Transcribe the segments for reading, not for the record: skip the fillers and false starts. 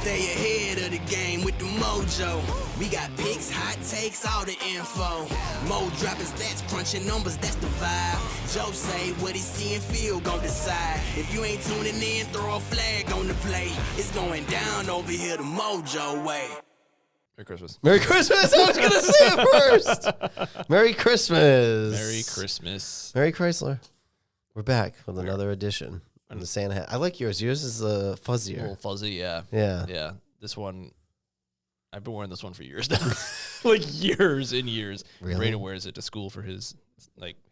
Stay ahead of the game with the MOJO. We got picks, hot takes, all the info. Mo dropping stats, crunching numbers, that's the vibe. Joe say what he see and feel, gon' decide. If you ain't tuning in, throw a flag on the play. It's going down over here the MOJO way. Merry Christmas. Merry Christmas. I was going to say it first. Merry Christmas. Merry Christmas. Merry Chrysler. We're back with another edition of the Santa hat. I like yours. Yours is fuzzier. A little fuzzy, yeah. Yeah. This one, I've been wearing this one for years now. Like years and years. Really? Raina wears it to school for his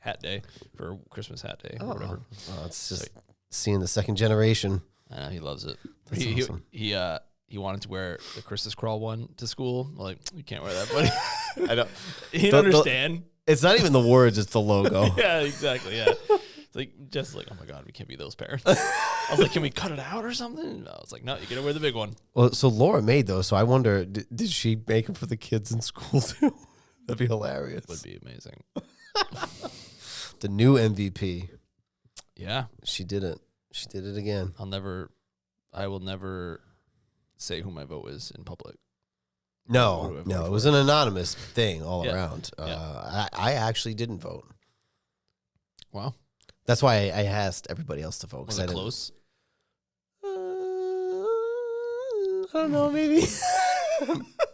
hat day, for Christmas hat day or whatever. Oh, it's just seeing the second generation. He loves it. That's awesome. He wanted to wear the Christmas crawl one to school. I'm like, you can't wear that, buddy. I don't. He didn't understand. It's not even the words; it's the logo. Yeah, exactly. Yeah, it's like just like, oh my god, we can't be those parents. I was like, can we cut it out or something? I was like, no, you gotta wear the big one. Well, so Laura made those, so I wonder, did she make them for the kids in school too? That'd be hilarious. Would be amazing. The new MVP. Yeah, She did it. She did it again. I will never say who my vote is in public. No, it was an anonymous thing all around. Yeah. I actually didn't vote. Wow, That's why I asked everybody else to vote. was it close? I don't know, maybe.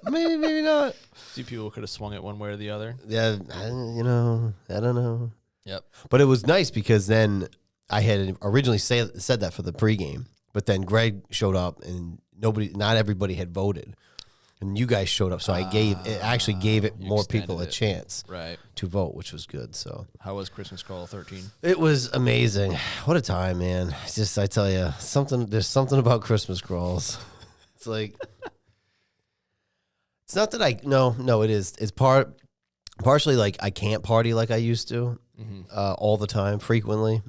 maybe not. Two people could have swung it one way or the other. Yeah, I don't know. Yep. But it was nice because then I had originally said that for the pregame, but then Greg showed up and not everybody had voted. And you guys showed up, so I actually gave it more people a chance to vote, which was good. So how was Christmas Crawl 13? it was amazing. What a time, man! It's just, I tell you, there's something about Christmas crawls. It's like, it's not that no, it is. It's partially like I can't party like I used to, all the time, frequently.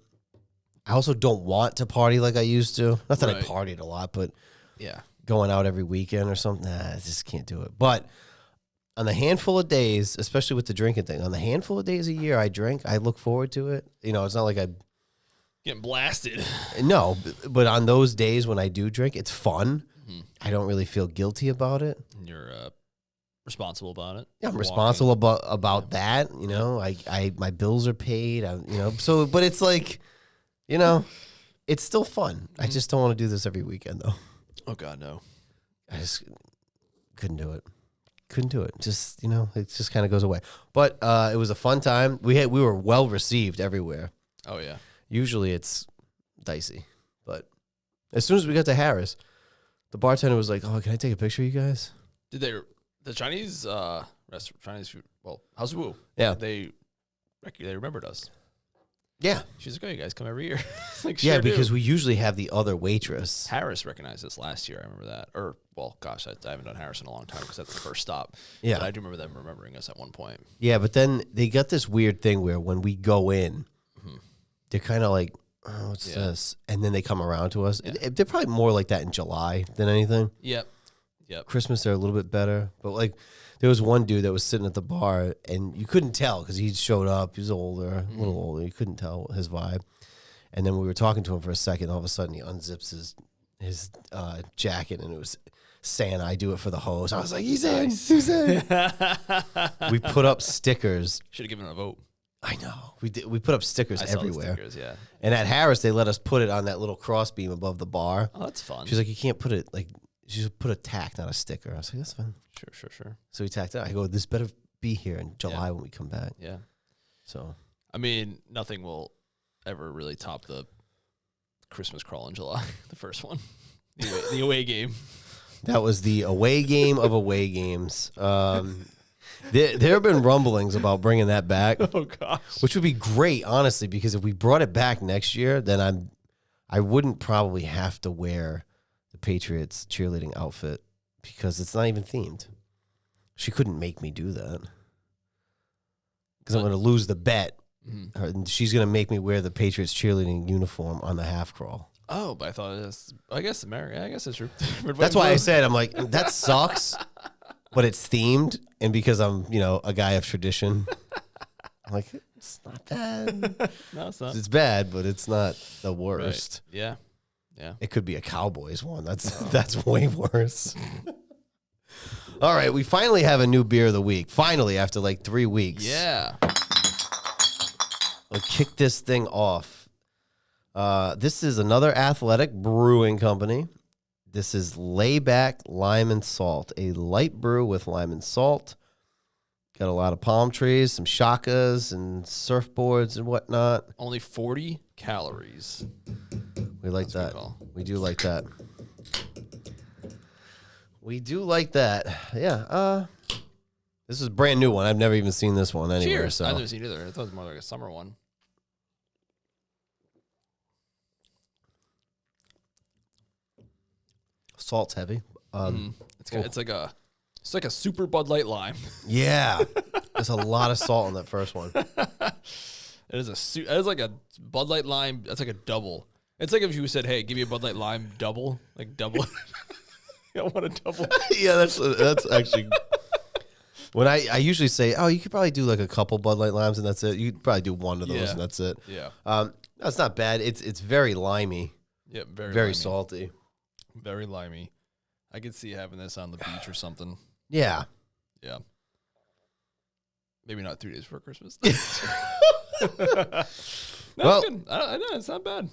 I also don't want to party like I used to. Not that I partied a lot, but Yeah. going out every weekend or something, I just can't do it. But on the handful of days, especially with the drinking thing, on the handful of days a year I drink, I look forward to it. You know, it's not like I Getting blasted. No, but on those days when I do drink, it's fun. I don't really feel guilty about it. You're responsible about it. Yeah, I'm responsible about that. You know, I my bills are paid. So, but it's like, you know, it's still fun. I just don't want to do this every weekend though. Oh God, no. I just couldn't do it. Just, it just kind of goes away. But it was a fun time. We were well received everywhere. Oh yeah. Usually it's dicey, but as soon as we got to Harris, the bartender was like, "Oh, can I take a picture of you guys?" Did the Chinese Chinese food? Well, House of Wu. Yeah. They remembered us. Yeah. She's like, "Oh, you guys come every year." Like, Yeah, sure because do. we usually have the other waitress. Harris recognized us last year. I remember that. Or, well, gosh, I haven't done Harris in a long time because that's the first stop. Yeah. But I do remember them remembering us at one point. Yeah, but then they got this weird thing where when we go in, they're kind of like, "Oh, what's this?" And then they come around to us. Yeah. They're probably more like that in July than anything. Yep. Christmas, they're a little bit better. But like, there was one dude that was sitting at the bar, and you couldn't tell because he showed up. He was older, a little older. You couldn't tell his vibe. And then we were talking to him for a second. All of a sudden, he unzips his jacket, and it was Santa. I do it for the host. I was like, he's in. He's in. We put up stickers. Should have given him a vote. I know. We did. We put up stickers I saw the everywhere. stickers, yeah. And at Harris, they let us put it on that little cross beam above the bar. Oh, that's fun. She's like, you can't put it like. She just put a tack, not a sticker. I was like, that's fine. Sure. So we tacked it. I go, this better be here in July when we come back. Yeah. So, I mean, nothing will ever really top the Christmas Crawl in July, the first one, the away game. that was the away game of away games. There have been rumblings about bringing that back. Oh gosh, which would be great, honestly, because if we brought it back next year, then I wouldn't probably have to wear the Patriots cheerleading outfit because it's not even themed. She couldn't make me do that because I'm going to lose the bet. And she's going to make me wear the Patriots cheerleading uniform on the half crawl. Oh, but I thought it was, I guess America. I guess it's true. That's why I said, I'm like, that sucks, but it's themed. And because I'm, a guy of tradition, I'm like, it's not bad. No, it's not. It's bad, but it's not the worst. Right. Yeah. Yeah. It could be a Cowboys one. That's way worse. All right, we finally have a new beer of the week. Finally, after like 3 weeks. Yeah. We'll kick this thing off. This is another Athletic Brewing Company. This is Layback Lime and Salt, a light brew with lime and salt. Got a lot of palm trees, some shakas and surfboards and whatnot. Only 40 calories. We like That's that. We do like that. We do like that. Yeah. This is a brand new one. I've never even seen this one anywhere. Cheers. So. I've never seen it either. I thought it was more like a summer one. Salt's heavy. It's like a super Bud Light lime. Yeah. There's a lot of salt in that first one. It is like a Bud Light lime. That's like a double. It's like if you said, "Hey, give me a Bud Light lime double," like double. I want a double. Yeah, that's actually. When I usually say, oh, you could probably do like a couple Bud Light limes and that's it. You could probably do one of those and that's it. Yeah. That's not bad. It's very limey. Yep. Very Very salty. Very limey. I could see having this on the beach or something. Yeah. Yeah. Maybe not 3 days before Christmas. Well, it's good. I know it's not bad.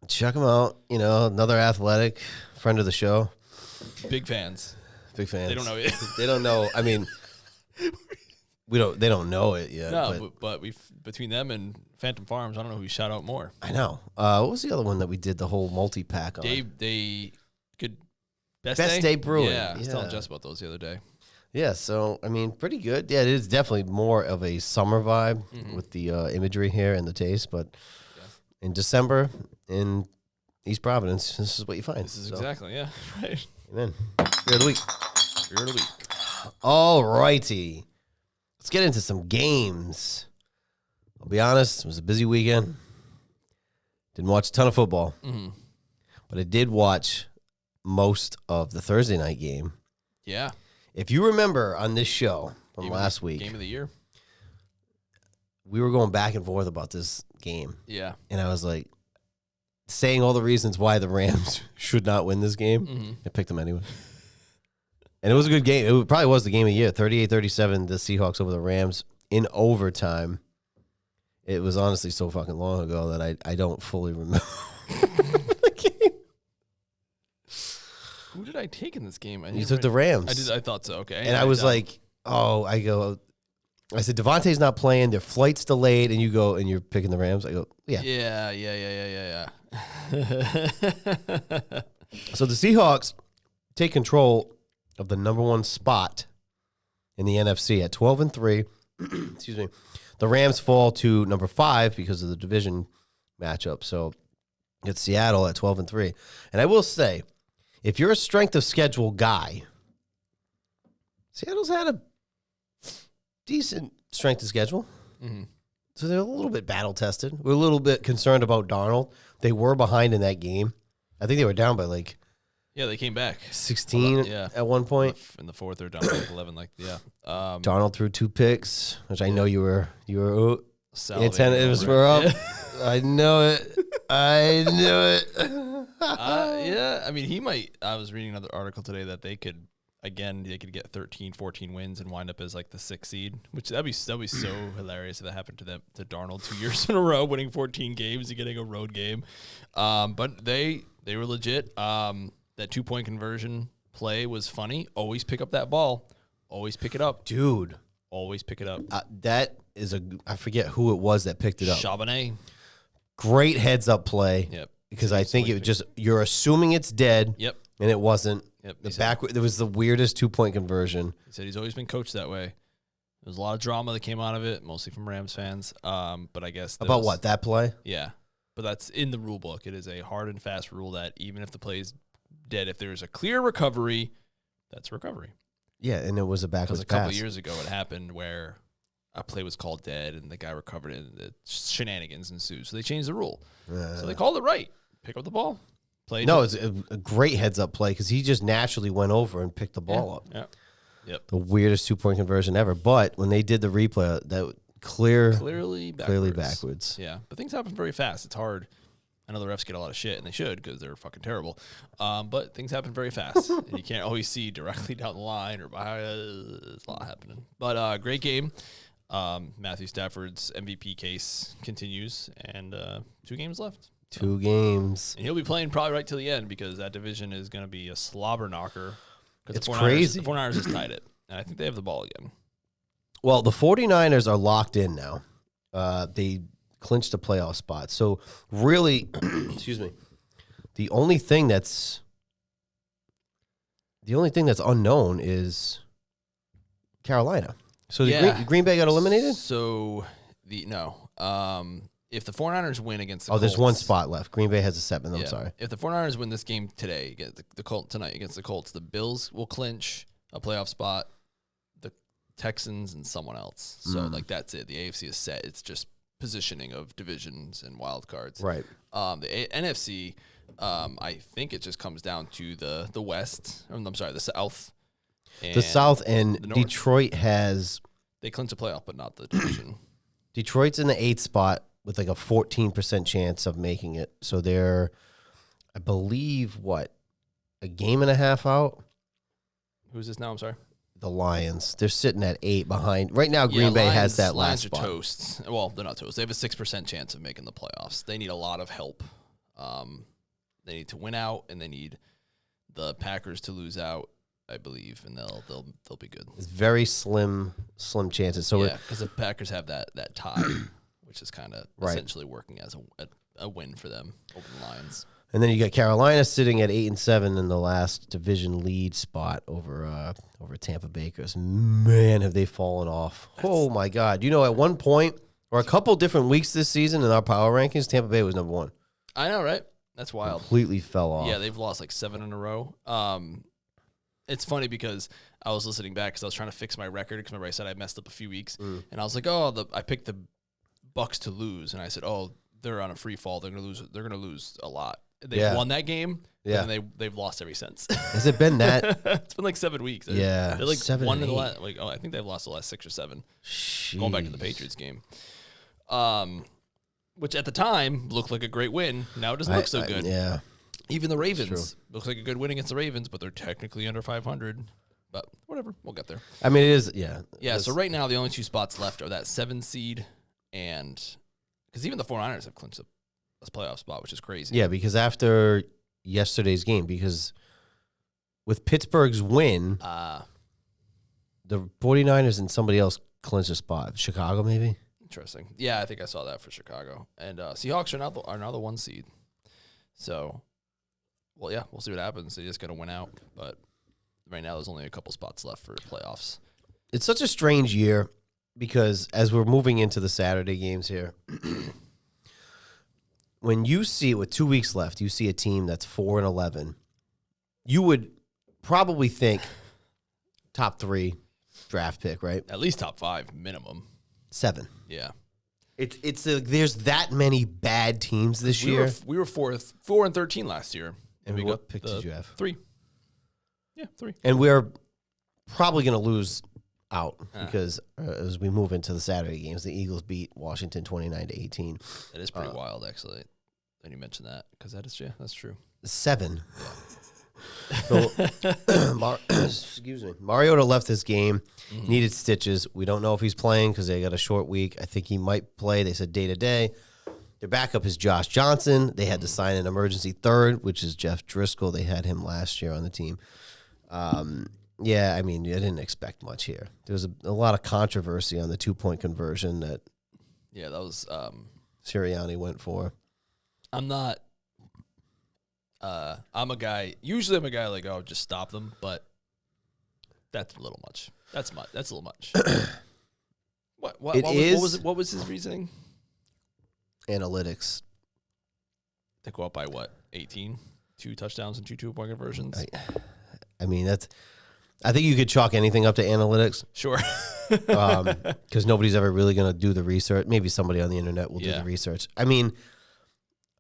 Check them out. You know, another Athletic friend of the show. Big fans. Big fans. They don't know it. They don't know. I mean, they don't know it yet. No, but we between them and Phantom Farms, I don't know who we shout out more. I know. What was the other one that we did the whole multi-pack on? Best Day Brewing. Yeah, I was telling Jess about those the other day. Yeah, so, I mean, pretty good. Yeah, it is definitely more of a summer vibe with the imagery here and the taste. But in December, in East Providence, this is what you find. This is exactly, yeah. Right. Amen. Beer of the week. Beer of the week. All righty. Let's get into some games. I'll be honest, it was a busy weekend. Didn't watch a ton of football. But I did watch most of the Thursday night game. Yeah. If you remember on this show from last week. Game of the year. We were going back and forth about this game. Yeah. And I was like, saying all the reasons why the Rams should not win this game. I picked them anyway. And it was a good game. It probably was the game of the year. 38-37, the Seahawks over the Rams in overtime. It was honestly so fucking long ago that I don't fully remember the game. Who did I take in this game? You took the Rams. I thought so. Okay. And I was like, I said, Devontae's not playing. Their flight's delayed. And you go, and you're picking the Rams. I go, yeah. Yeah. So the Seahawks take control of the number one spot in the NFC at 12-3. Excuse me. The Rams fall to number 5 because of the division matchup. So it's Seattle at 12-3. And I will say, if you're a strength of schedule guy, Seattle's had a decent strength of schedule. So they're a little bit battle tested. We're a little bit concerned about Darnold. They were behind in that game. I think they were down by like they came back 16 at one point. In the fourth, they're down by like 11. Darnold threw 2 picks, which I know you were Salivating it was over for it. up. Yeah. I know it. Yeah, I mean, he might. I was reading another article today that they could get 13, 14 wins and wind up as like the 6th seed, which that'd be so hilarious if that happened to Darnold 2 years in a row, winning 14 games and getting a road game. But they were legit. That 2-point conversion play was funny. Always pick up that ball. Always pick it up. Dude. Always pick it up. That is I forget who it was that picked it up. Charbonnet. Great heads up play. Yep. Because I think it just, you're assuming it's dead. Yep. And it wasn't. Yep. There was the weirdest 2-point conversion. He said he's always been coached that way. There's a lot of drama that came out of it, mostly from Rams fans. But I guess about what, that play? Yeah. But that's in the rule book. It is a hard and fast rule that even if the play is dead, if there's a clear recovery, that's recovery. Yeah, and it was a backwards pass. Because a couple of years ago, it happened where a play was called dead and the guy recovered it and the shenanigans ensued. So they changed the rule. So they called it right. Pick up the ball. No, it's a great heads-up play because he just naturally went over and picked the ball up. Yeah. Yep. The weirdest 2-point conversion ever. But when they did the replay, that clearly backwards. Yeah, but things happen very fast. It's hard. I know the refs get a lot of shit, and they should because they're fucking terrible. But things happen very fast, and you can't always see directly down the line or behind. There's a lot happening. But great game. Matthew Stafford's MVP case continues, and 2 games left. 2 games. And he'll be playing probably right till the end because that division is going to be a slobber knocker. It's crazy. The 49ers just tied it, and I think they have the ball again. Well, the 49ers are locked in now. They clinched a playoff spot. So really, excuse me, the only thing that's unknown is Carolina. So the Green Bay got eliminated? So if the 49ers win against the Colts. There's one spot left. Green Bay has a 7. I'm sorry. If the 49ers win this game today, against the Colts tonight against the Colts, the Bills will clinch a playoff spot, the Texans and someone else. So that's it. The AFC is set. It's just positioning of divisions and wild cards. Right. The NFC, I think it just comes down to the West. I'm sorry, the South. The South and the North. Detroit has... They clinch a playoff, but not the division. Detroit's in the 8th spot with like a 14% chance of making it. So they're, I believe, a game and a half out? Who's this now? I'm sorry. The Lions. They're sitting at 8 behind. Right now, Green Bay has that last spot. Lions are toast. Well, they're not toast. They have a 6% chance of making the playoffs. They need a lot of help. They need to win out, and they need the Packers to lose out, I believe, and they'll be good. It's very slim chances. So because the Packers have that tie, which is kind of essentially working as a win for them over the Lions. And then you got Carolina sitting at 8-7 in the last division lead spot over Tampa Bay. Man, have they fallen off. Oh, my God. At one point, or a couple different weeks this season in our power rankings, Tampa Bay was number 1. I know, right? That's wild. Completely fell off. Yeah, they've lost like 7 in a row. It's funny because I was listening back because I was trying to fix my record because remember I said I messed up a few weeks. And I was like, I picked the Bucks to lose. And I said, they're on a free fall. They're going to lose. They're going to lose a lot. They won that game, and they've lost every since. Has it been that? It's been like 7 weeks. Yeah, they're like 7 one in the last. I think they've lost the last 6 or 7. Jeez. Going back to the Patriots game, which at the time looked like a great win. Now it doesn't look so good. Yeah, even the Ravens looks like a good win against the Ravens, but they're technically under 500. But whatever, we'll get there. I mean, it is. Yeah. So right now the only 2 spots left are that 7 seed and because even the 49ers have clinched a playoff spot, which is crazy. Yeah, because after yesterday's game, because with Pittsburgh's win, the 49ers and somebody else clinched a spot. Chicago, maybe? Interesting. Yeah, I think I saw that for Chicago. And Seahawks are now the 1 seed. So, we'll see what happens. They just got to win out. But right now there's only a couple spots left for playoffs. It's such a strange year because as we're moving into the Saturday games here, when you see with 2 weeks left, you see a team that's 4-11, you would probably think top 3 draft pick, right? At least top 5 minimum. 7. Yeah. There's that many bad teams this year. We were 4-13 last year. And what pick did you have? 3. Yeah, 3. And we're probably going to lose out because as we move into the Saturday games, the Eagles beat Washington 29-18. That is pretty wild, actually. Then you mentioned that because that's true. 7. So, excuse me. Mariota left this game. Needed stitches. We don't know if he's playing because they got a short week. I think he might play. They said day to day. Their backup is Josh Johnson. They had to sign an emergency third, which is Jeff Driscoll. They had him last year on the team. Yeah, I mean, I didn't expect much here. There was a lot of controversy on the 2-point conversion that that was Sirianni went for. I'm not usually I'm a guy like, just stop them, but that's a little much. That's a little much. What was his reasoning? Analytics. They go up by 18? 2 touchdowns and 2 2-point conversions? I mean, I think you could chalk anything up to analytics. Sure. Because nobody's ever really going to do the research. Maybe somebody on the internet will do the research. I mean,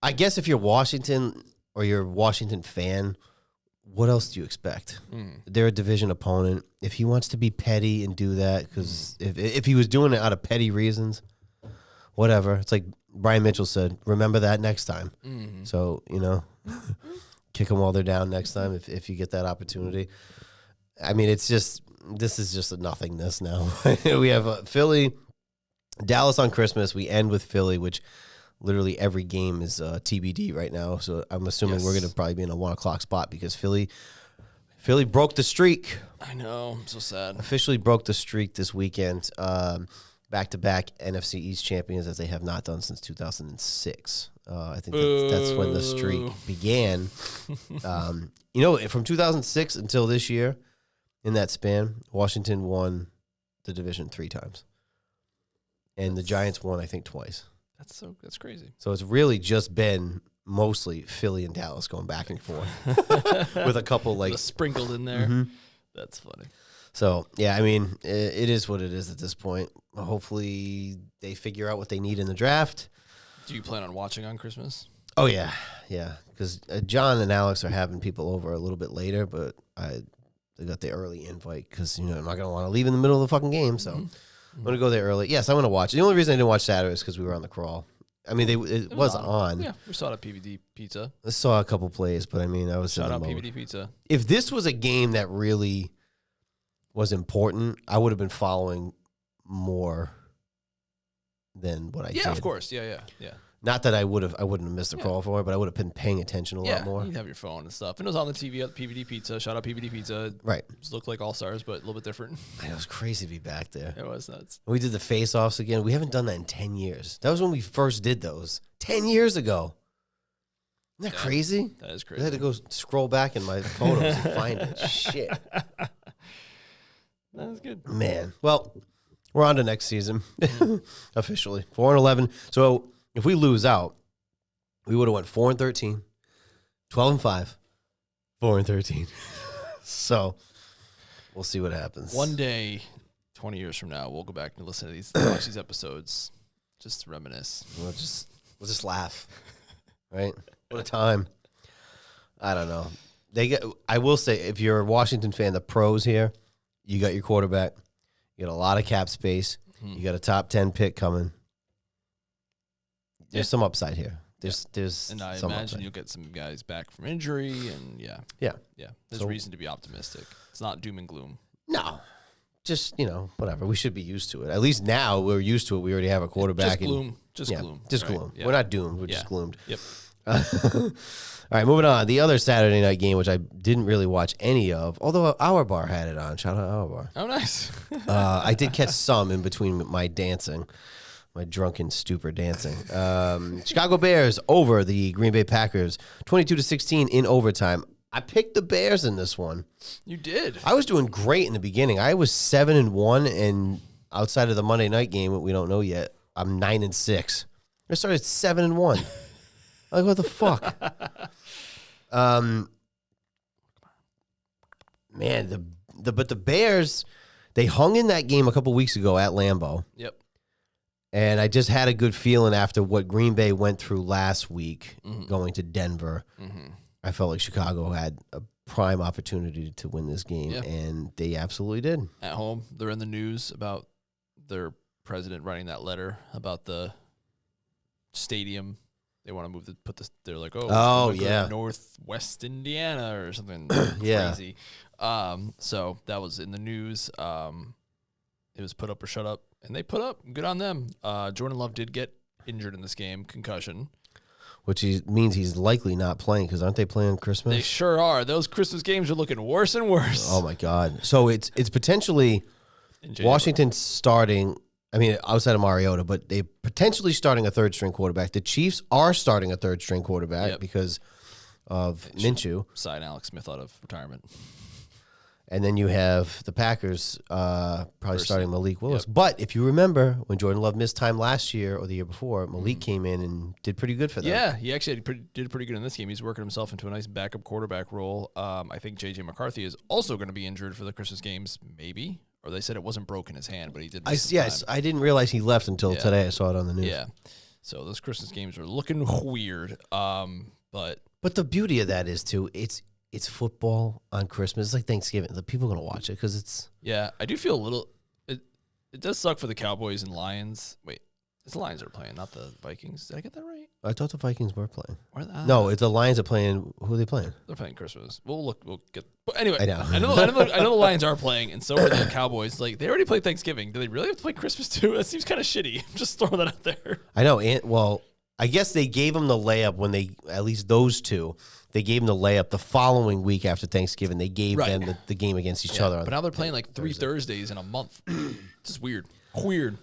I guess if you're Washington or you're a Washington fan, what else do you expect? They're a division opponent. If he wants to be petty and do that, because if he was doing it out of petty reasons, whatever. It's like Brian Mitchell said, remember that next time. Mm-hmm. So, kick them while they're down next time if you get that opportunity. I mean, this is just a nothingness now. We have Philly, Dallas on Christmas. We end with Philly, which literally every game is TBD right now. So I'm assuming we're going to probably be in a 1 o'clock spot because Philly broke the streak. I know. I'm so sad. Officially broke the streak this weekend. Back-to-back NFC East champions, as they have not done since 2006. I think that's when the streak began. From 2006 until this year, in that span, Washington won the division 3 times. And the Giants won, I think, twice. That's crazy. So it's really just been mostly Philly and Dallas going back and forth with a couple sprinkled in there. Mm-hmm. That's funny. So, yeah, I mean, it is what it is at this point. Hopefully they figure out what they need in the draft. Do you plan on watching on Christmas? Oh, yeah. Yeah, because John and Alex are having people over a little bit later, but they got the early invite because, I'm not going to want to leave in the middle of the fucking game. So I'm going to go there early. Yes, I'm going to watch it. The only reason I didn't watch Saturday is because we were on the crawl. I mean, it was on. Yeah, we saw it at PVD Pizza. I saw a couple plays, but I mean, I was Shout in out the mode. PVD Pizza. If this was a game that really was important, I would have been following more than what I did. Yeah, of course. Yeah. Not that I wouldn't have missed the crawl for it, but I would have been paying attention a lot more. You'd have your phone and stuff. And it was on the TV at PVD Pizza. Shout out PVD Pizza. Right. It looked like All-Stars, but a little bit different. It was crazy to be back there. It was nuts. We did the face-offs again. We haven't done that in 10 years. That was when we first did those. 10 years ago. Isn't that crazy? That is crazy. I had to go scroll back in my photos and find it. Shit. That was good. Man. Well, we're on to next season. Officially. 4-11. So if we lose out, we would have went 4-13, 12-5, 4-13. So we'll see what happens. One day, 20 years from now, we'll go back and listen to watch these episodes, just to reminisce. We'll just laugh, right? What a time! I don't know. I will say, if you're a Washington fan, the pros here, you got your quarterback, you got a lot of cap space, you got a top 10 pick coming. There's some upside here. There's and I some imagine upside. you'll get some guys back from injury, and yeah. There's reason to be optimistic. It's not doom and gloom. No, just whatever. We should be used to it. At least now we're used to it. We already have a quarterback. Just gloom. Gloom. Just right? gloom. Yeah. We're not doomed. We're just gloomed. Yep. All right, moving on. The other Saturday night game, which I didn't really watch any of, although Our Bar had it on. Shout out Our Bar. Oh, nice. I did catch some in between my dancing. My drunken stupor dancing. Chicago Bears over the Green Bay Packers, 22-16 in overtime. I picked the Bears in this one. You did. I was doing great in the beginning. I was 7-1, and outside of the Monday night game, that we don't know yet, I'm 9-6. I started 7-1. Like, what the fuck? Man, but the Bears, they hung in that game a couple weeks ago at Lambeau. Yep. And I just had a good feeling after what Green Bay went through last week, going to Denver. I felt like Chicago had a prime opportunity to win this game, and they absolutely did. At home, they're in the news about their president writing that letter about the stadium. They want to move they're like, Northwest Indiana or something crazy. So that was in the news. It was put up or shut up. And they put up. Good on them. Jordan Love did get injured in this game, concussion. Which means he's likely not playing, because aren't they playing Christmas? They sure are. Those Christmas games are looking worse and worse. Oh, my God. So it's potentially Washington starting, outside of Mariota, but they're potentially starting a third-string quarterback. The Chiefs are starting a third-string quarterback because of Minshew. Sign Alex Smith out of retirement. And then you have the Packers probably starting Malik Willis. Yep. But if you remember, when Jordan Love missed time last year or the year before, Malik came in and did pretty good for them. Yeah, he actually did pretty good in this game. He's working himself into a nice backup quarterback role. I think J.J. McCarthy is also going to be injured for the Christmas games, maybe. Or they said it wasn't broken his hand, but he did miss Yes, I didn't realize he left until today. I saw it on the news. Yeah. So those Christmas games are looking weird. But the beauty of that is, too, it's football on Christmas. It's like Thanksgiving. The people are going to watch it because it's... Yeah, I do feel a little... It does suck for the Cowboys and Lions. Wait, It's the Lions are playing, not the Vikings. Did I get that right? I thought the Vikings were playing. No, it's the Lions are playing. Who are they playing? they're playing Christmas. We'll get. But anyway, I know. I know the Lions are playing, and so are the Cowboys. Like they already played Thanksgiving. Do they really have to play Christmas too? That seems kind of shitty. I'm just throwing that out there. I know. And I guess they gave them the layup when at least those two, they gave them the layup the following week after Thanksgiving. They gave them the game against each other. But now they're playing like 3 Thursdays in a month. It's just weird. Weird.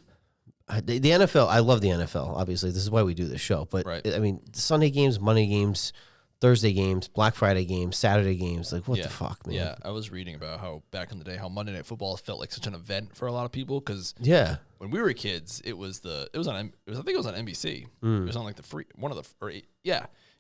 The NFL, I love the NFL, obviously. This is why we do this show. But, I mean, Sunday games, Monday games, Thursday games, Black Friday games, Saturday games. Like, what the fuck, man? Yeah, I was reading about how back in the day, how Monday Night Football felt like such an event for a lot of people. Because when we were kids, it was on NBC. It was on like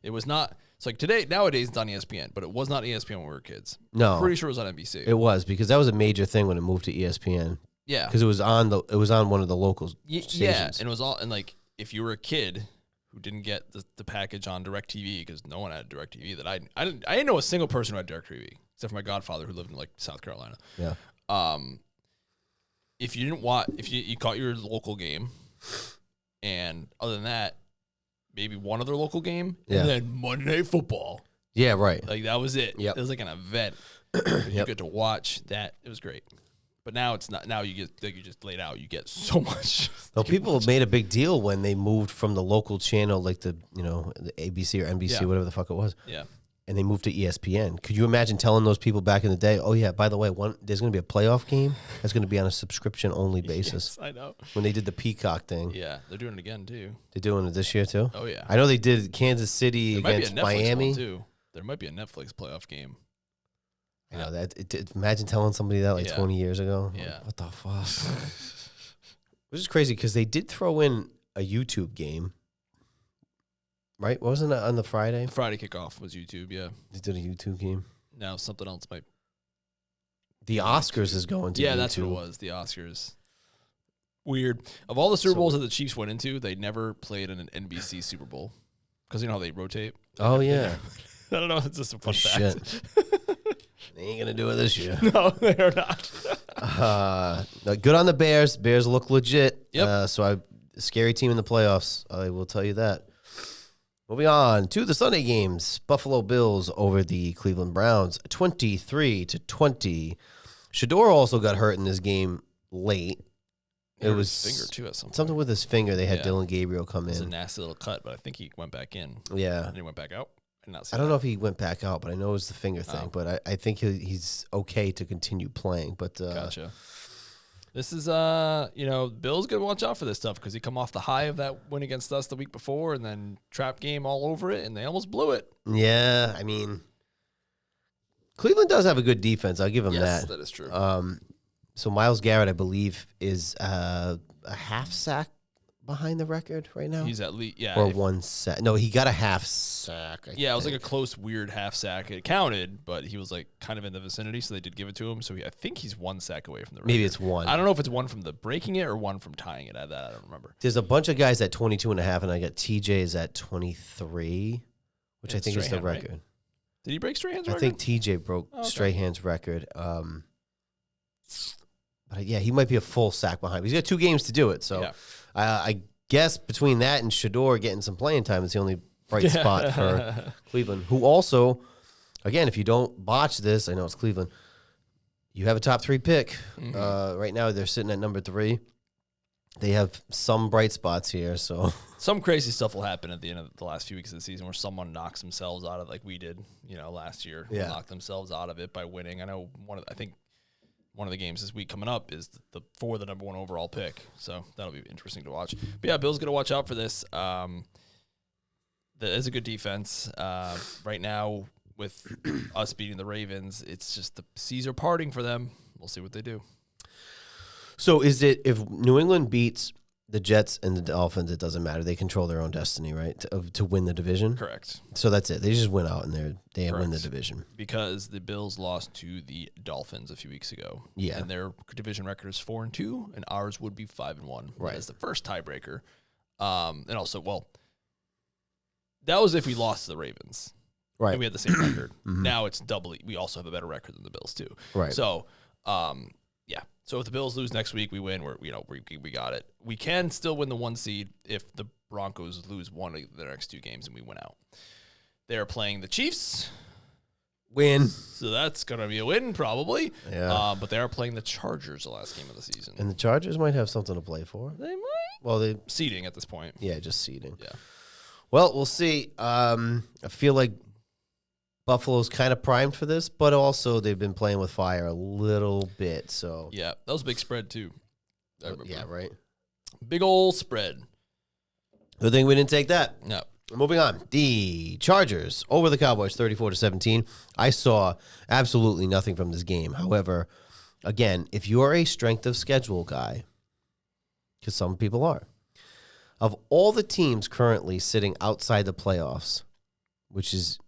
it was not. It's like nowadays it's on ESPN, but it was not ESPN when we were kids. No. I'm pretty sure it was on NBC. It was, because that was a major thing when it moved to ESPN. Yeah, because it was on one of the local stations. Yeah, and it was all, and like if you were a kid who didn't get the package on DirecTV, because no one had DirecTV that I didn't know a single person who had DirecTV except for my godfather who lived in like South Carolina. Yeah. If you didn't watch, if you caught your local game, and other than that, maybe one other local game, and then Monday Night Football. Yeah, right. Like that was it. Yep. It was like an event. You get to watch that. It was great. But now it's not. Now you get, like you just laid out, you get so much. Well, people made a big deal when they moved from the local channel, like the ABC or NBC, whatever the fuck it was. Yeah. And they moved to ESPN. Could you imagine telling those people back in the day, oh yeah, by the way, there's going to be a playoff game that's going to be on a subscription only basis? Yes, I know. When they did the Peacock thing. Yeah, they're doing it again too. They're doing it this year too? Oh yeah. I know they did Kansas City against Miami. One too. There might be a Netflix playoff game. I know that. Imagine telling somebody that 20 years ago. Yeah. What the fuck? Which is crazy because they did throw in a YouTube game, right? Wasn't it on the Friday? The Friday kickoff was YouTube. Yeah. They did a YouTube game. Now something else might. The Oscars is going to YouTube. That's what it was. The Oscars. Weird. Of all the Super Bowls that the Chiefs went into, they never played in an NBC Super Bowl because you know how they rotate. Oh yeah. I don't know. It's just a fun fact. Shit. They ain't gonna do it this year. No, they are not. Good on the Bears. Bears look legit. Yep. Scary team in the playoffs. I will tell you that. Moving on to the Sunday games. Buffalo Bills over the Cleveland Browns, 23-20. Shador also got hurt in this game late. It was his finger too at some point. Something with his finger. They had Dylan Gabriel come in. It was a nasty little cut, but I think he went back in. Yeah. And he went back out. I don't know if he went back out, but I know it was the finger thing. But I think he's okay to continue playing. But gotcha. This is Bill's gonna watch out for this stuff because he come off the high of that win against us the week before, and then trap game all over it, and they almost blew it. Yeah, I mean, Cleveland does have a good defense. I'll give them that. Yes, that is true. So Myles Garrett, I believe, is a half sack behind the record right now. He's at least or 1 sack. No, he got a half sack. It was like a close, weird half sack. It counted, but he was like kind of in the vicinity, so they did give it to him. So I think he's 1 sack away from the record. Maybe it's one. I don't know if it's one from the breaking it or one from tying it. I don't remember. There's a bunch of guys at 22.5, and I got TJ is at 23, which I think is the record. Right? Did he break Strahan's record? I think TJ broke Strahan's record. But yeah, he might be a full sack behind. He's got 2 games to do it, so. Yeah. I guess between that and Shador getting some playing time, it's the only bright spot for Cleveland, who also, again, if you don't botch this, I know it's Cleveland, you have a top 3 pick. Mm-hmm. Right now, they're sitting at number 3. They have some bright spots here, so. Some crazy stuff will happen at the end of the last few weeks of the season where someone knocks themselves out of, like we did, last year. Yeah. Knock themselves out of it by winning. I know one of the games this week coming up is for the number 1 overall pick. So that'll be interesting to watch. But yeah, Bill's going to watch out for this. That is a good defense. Right now, with us beating the Ravens, it's just the seas are parting for them. We'll see what they do. So is it, if New England beats the Jets and the Dolphins, it doesn't matter. They control their own destiny, right? To win the division? Correct. So that's it. They just went out and they win the division. Because the Bills lost to the Dolphins a few weeks ago. Yeah. And their division record is 4-2, and ours would be 5-1. Right. As the first tiebreaker. And also, that was if we lost to the Ravens. Right. And we had the same record. Mm-hmm. Now it's doubly. We also have a better record than the Bills, too. Right. So, So if the Bills lose next week, we win. We got it. We can still win the 1 seed if the Broncos lose one of their next 2 games and we win out. They're playing the Chiefs. Win. So that's going to be a win, probably. Yeah. But they are playing the Chargers the last game of the season. And the Chargers might have something to play for. They might. Well, Seeding at this point. Yeah, just seeding. Yeah. Well, we'll see. I feel like Buffalo's kind of primed for this, but also they've been playing with fire a little bit. So Yeah, that was a big spread, too. yeah, right. Big old spread. Good thing we didn't take that. No. Moving on. The Chargers over the Cowboys 34-17. I saw absolutely nothing from this game. However, again, if you're a strength of schedule guy, because some people are, of all the teams currently sitting outside the playoffs, which is,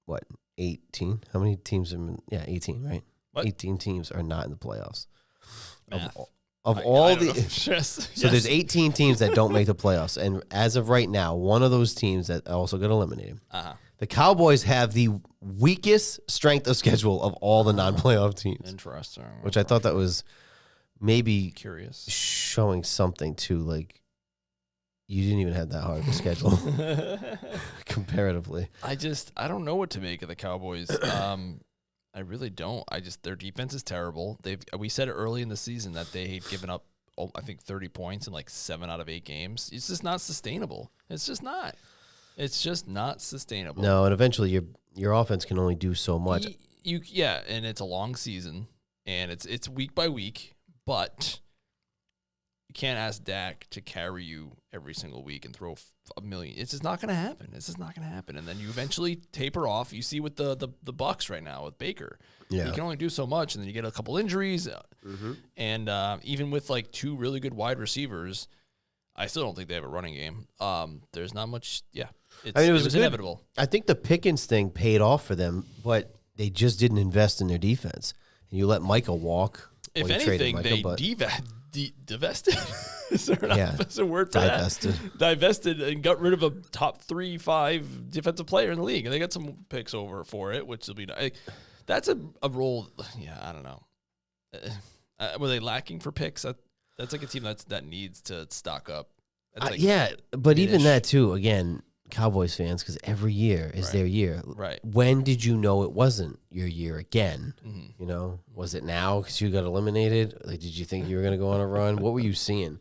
what, 18? How many teams are in? Yeah, 18, right? What? 18 teams are not in the playoffs. Math. Of all the Yes. So there's 18 teams that don't make the playoffs, and as of right now, one of those teams that also got eliminated. Uh-huh. The Cowboys have the weakest strength of schedule of all the non-playoff teams, Interesting. which I thought that was maybe Curious. showing something too. Like you didn't even have that hard of a schedule comparatively. I don't know what to make of the Cowboys. I really don't. Their defense is terrible. We said it early in the season that they had given up, I think 30 points in like 7 out of 8 games. It's just not sustainable. It's just not. It's just not sustainable. No, and eventually your offense can only do so much. Yeah, and it's a long season, and it's week by week, but you can't ask Dak to carry you every single week and throw a million. It's just not going to happen. It's just not going to happen. And then you eventually taper off. You see with the Bucs right now with Baker. Yeah. You can only do so much, and then you get a couple injuries. And even with like 2 really good wide receivers, I still don't think they have a running game. There's not much. Yeah, it was inevitable. I think the Pickens thing paid off for them, but they just didn't invest in their defense. And you let Micah walk. If anything, they divested. Is there a word for divested. that? Divested and got rid of a top 3-5 defensive player in the league, and they got some picks over for it, which will be nice. That's a role. Yeah, I don't know. Were they lacking for picks? That's like a team that needs to stock up. Like yeah, but even that too. Again, Cowboys fans, because every year is their year. Right. When did you know it wasn't your year again? You know, was it now because you got eliminated? Like, did you think you were going to go on a run? What were you seeing?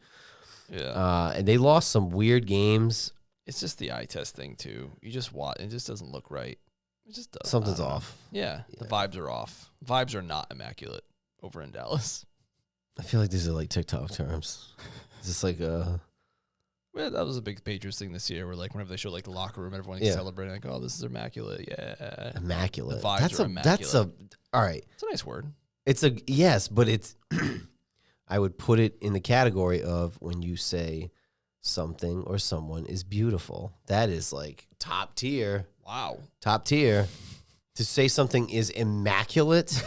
Yeah. And they lost some weird games. It's just the eye test thing too. You just watch. It just doesn't look right. It just doesn't. Something's off. Yeah, the vibes are off. Vibes are not immaculate over in Dallas. I feel like these are like TikTok terms. Is this like a... Well, that was a big Patriots thing this year where, like, whenever they show, like, the locker room, everyone's celebrating, like, oh, this is immaculate. Yeah. Immaculate. The vibes are immaculate. All right. It's a nice word. Yes, but it's, I would put it in the category of when you say something or someone is beautiful. That is, like, top tier. Wow. Top tier. To say something is immaculate,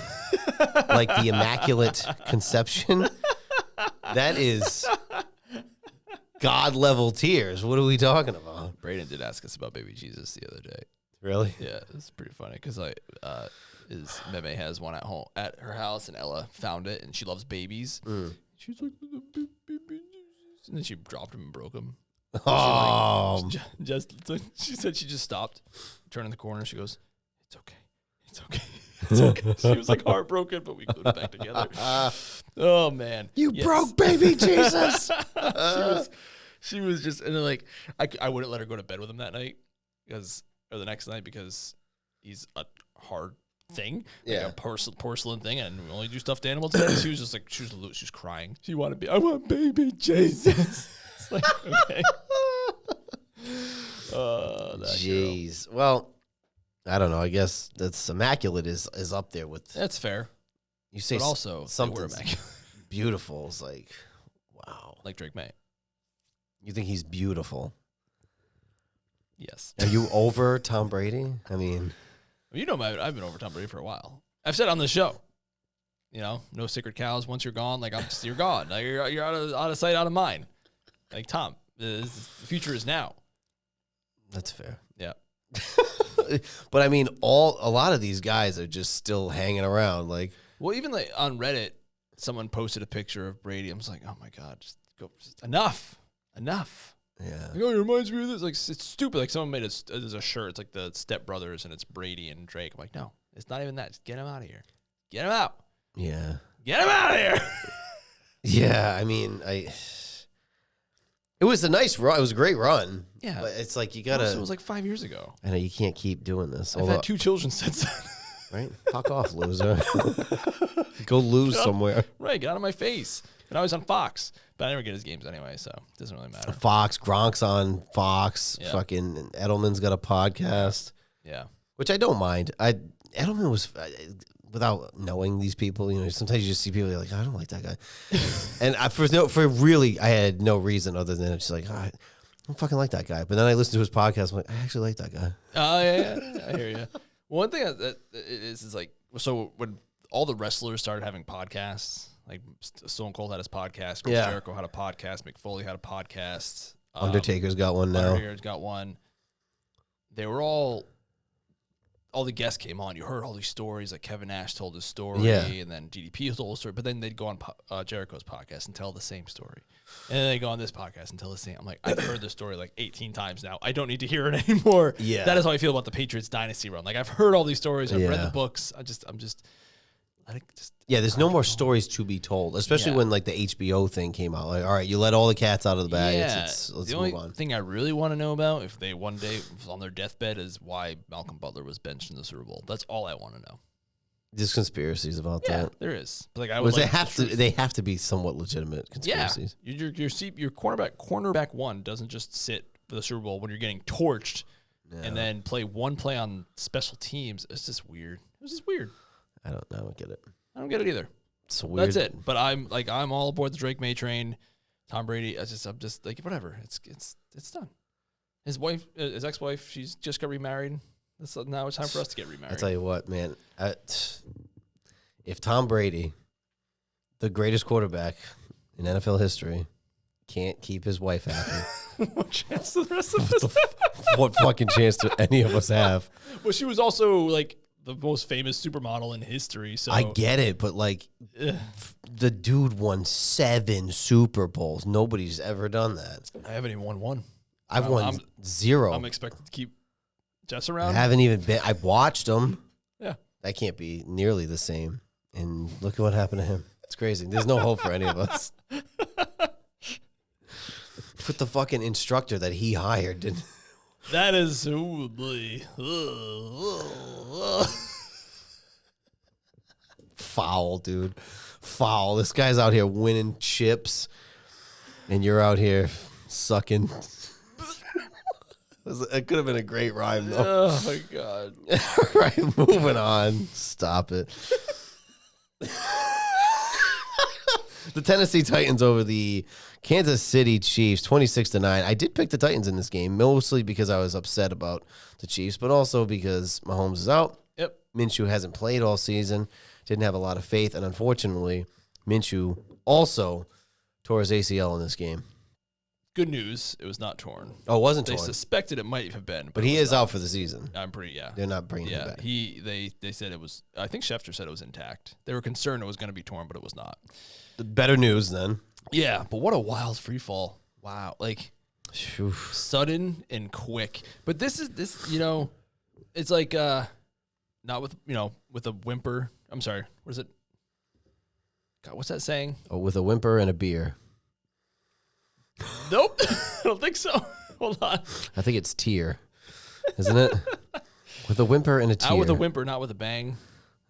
like the Immaculate Conception, that is God-level tears. What are we talking about? Braden did ask us about baby Jesus the other day. Really? Yeah, it's pretty funny because his Meme has one at home at her house, and Ella found it, and she loves babies. She's like, baby Jesus, and then she dropped him and broke him. Oh, She said she just stopped, turned in the corner. She goes, "It's okay, it's okay, it's okay." She was like heartbroken, but we glued it back together. Oh man, you broke baby Jesus. She was just, and then like I wouldn't let her go to bed with him that night or the next night because he's a hard thing, like a porcelain thing, and we only do stuffed animals. She was just like she was crying. She wanted I want baby Jesus. It's like, okay. Jeez. Girl. Well, I don't know. I guess that's immaculate is up there with. That's fair. You say but also something beautiful is like, wow. Like Drake May. You think he's beautiful? Yes. Are you over Tom Brady? I mean, you know, I've been over Tom Brady for a while. I've said on the show, you know, no sacred cows. Once you're gone, like you're gone. Like you're out of sight, out of mind. Like Tom, the future is now. That's fair. Yeah. But I mean, a lot of these guys are just still hanging around. Like, well, even like on Reddit, someone posted a picture of Brady. I was like, oh my God, just enough. Yeah. Like, oh, it reminds me of this. Like, it's stupid. Like, someone made there's a shirt. It's like the Step Brothers, and it's Brady and Drake. I'm like, no, it's not even that. Just get him out of here. Get him out. Yeah. Get him out of here. Yeah, I mean, it was a nice run. It was a great run. Yeah. But it's like you gotta. It was like 5 years ago. I know you can't keep doing this. I've had 2 children since then. Right? Fuck off, loser. Go lose somewhere. Right, got on my face. And I was on Fox. But I never get his games anyway, so it doesn't really matter. Fox, Gronk's on Fox. Yeah. Fucking Edelman's got a podcast. Yeah. Which I don't mind. Edelman was, without knowing these people, sometimes you just see people, you're like, I don't like that guy. And I had no reason other than it's just like, I don't fucking like that guy. But then I listened to his podcast, I'm like, I actually like that guy. Oh, yeah, I hear you. One thing that is like, so when all the wrestlers started having podcasts, like Stone Cold had his podcast, Chris Jericho had a podcast, Mick Foley had a podcast. Undertaker's got one now. Undertaker's got one. They were all the guests came on. You heard all these stories, like Kevin Nash told his story, and then DDP told a story, but then they'd go on Jericho's podcast and tell the same story. And then they go on this podcast and tell the same. I'm like, I've heard this story like 18 times now. I don't need to hear it anymore. Yeah. That is how I feel about the Patriots dynasty run. Like, I've heard all these stories. I've read the books. There's no more stories to be told, especially when like the HBO thing came out. Like, all right, you let all the cats out of the bag. Yeah. Let's the move only on. thing I really want to know about, if they one day was on their deathbed, is why Malcolm Butler was benched in the Super Bowl. That's all I want to know. There's conspiracies about that. There is. Like, I would they have to be somewhat legitimate conspiracies. Yeah, your cornerback one doesn't just sit for the Super Bowl when you're getting torched, and then play one play on special teams. It's just weird. It was just weird. I don't get it. I don't get it either. It's weird. That's it. But I'm all aboard the Drake May train. Tom Brady. I'm just like, whatever. It's done. His wife, his ex-wife, she's just got remarried. Now it's time for us to get remarried. I tell you what, man. If Tom Brady, the greatest quarterback in NFL history, can't keep his wife happy, what chance do the rest of us? What fucking chance do any of us have? Well, she was also like the most famous supermodel in history. So I get it, but like, the dude won 7 Super Bowls. Nobody's ever done that. I haven't even won one. I've won 0. I'm expected to keep Jess I around. haven't even been. I've watched them. Yeah, that can't be nearly the same. And look at what happened to him. It's crazy. There's no hope for any of us. Put the fucking instructor that he hired didn't. That is, oh boy. Foul, dude. Foul. This guy's out here winning chips, and you're out here sucking. It could have been a great rhyme, though. Oh, my God. Right, moving on. Stop it. The Tennessee Titans over the Kansas City Chiefs, 26-9. I did pick the Titans in this game, mostly because I was upset about the Chiefs, but also because Mahomes is out. Yep. Minshew hasn't played all season, didn't have a lot of faith, and unfortunately, Minshew also tore his ACL in this game. Good news, it was not torn. Oh, it wasn't They torn. suspected it might have been. But he is out for the season. I'm pretty, yeah. They're not bringing him Yeah, back. they said it was, I think Schefter said it was intact. They were concerned it was going to be torn, but it was not. The better news then. Yeah, but what a wild free fall. Wow. Like, Oof. sudden and quick. But this, it's like, not with, with a whimper. I'm sorry. What is it? God, what's that saying? Oh, with a whimper and a beer. Nope. I don't think so. Hold on. I think it's tear, isn't it? With a whimper and a tear. Out with a whimper, not with a bang.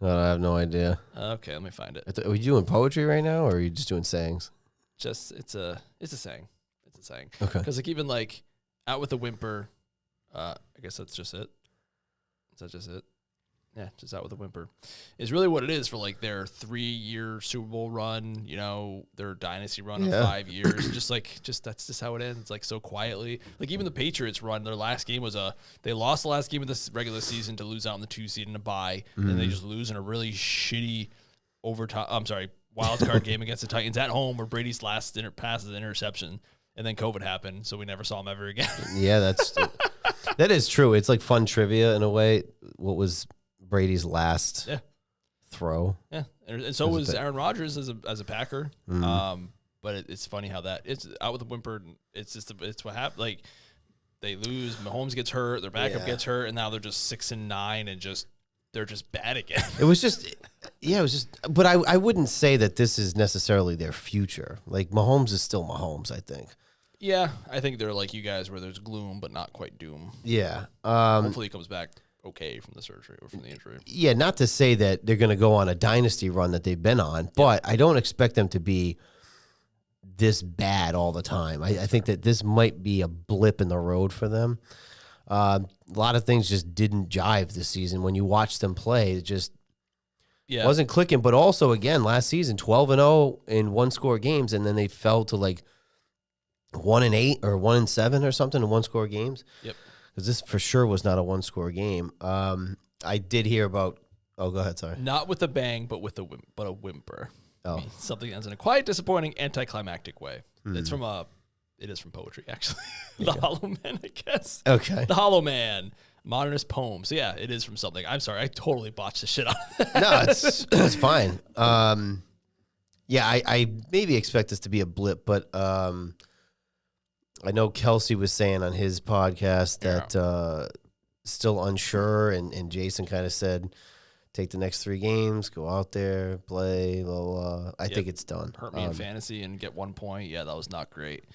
Oh, I have no idea. Okay, let me find it. Are we doing poetry right now, or are you just doing sayings? Just it's a saying. It's a saying. Okay. Because like even like out with a whimper, I guess that's just it. Is that just it? Yeah, just out with a whimper is really what it is for like their 3-year Super Bowl run, their dynasty run of 5 years. just that's just how it ends, like so quietly. Like even the Patriots run, their last game was they lost the last game of the regular season to lose out in the 2 seed in a bye, and they just lose in a really shitty wild card game against the Titans at home where Brady's last pass is an interception, and then COVID happened, so we never saw him ever again. Yeah, that is true. It's like fun trivia in a way. What was Brady's last throw. Yeah, and so was Aaron Rodgers as a Packer. But it's funny how that it's out with a whimper. It's what happened. Like they lose, Mahomes gets hurt, their backup gets hurt, and now they're just 6-9 and they're just bad again. It was just. But I wouldn't say that this is necessarily their future. Like Mahomes is still Mahomes, I think. Yeah, I think they're like you guys, where there's gloom but not quite doom. Yeah. Hopefully, he comes back okay from the surgery or from the injury. Yeah, not to say that they're going to go on a dynasty run that they've been on, but I don't expect them to be this bad all the time. I think that this might be a blip in the road for them. A lot of things just didn't jive this season. When you watch them play, it just wasn't clicking. But also, again, last season, 12-0 in one-score games, and then they fell to like 1-8 or 1-7 or something in one-score games. Yep. Because this for sure was not a one-score game. I did hear about. Oh, go ahead. Sorry. Not with a bang, but with a whimper. Oh, I mean, something ends in a quiet, disappointing, anticlimactic way. It is from poetry, actually. The Hollow Man, I guess. Okay. The Hollow Man, modernist poem. So yeah, it is from something. I'm sorry, I totally botched the shit out of that. No, it's fine. Yeah, I maybe expect this to be a blip, but I know Kelsey was saying on his podcast that still unsure, and Jason kind of said, take the next 3 games, go out there, play, blah, blah. I think it's done. Hurt me in fantasy and get 1 point. Yeah, that was not great.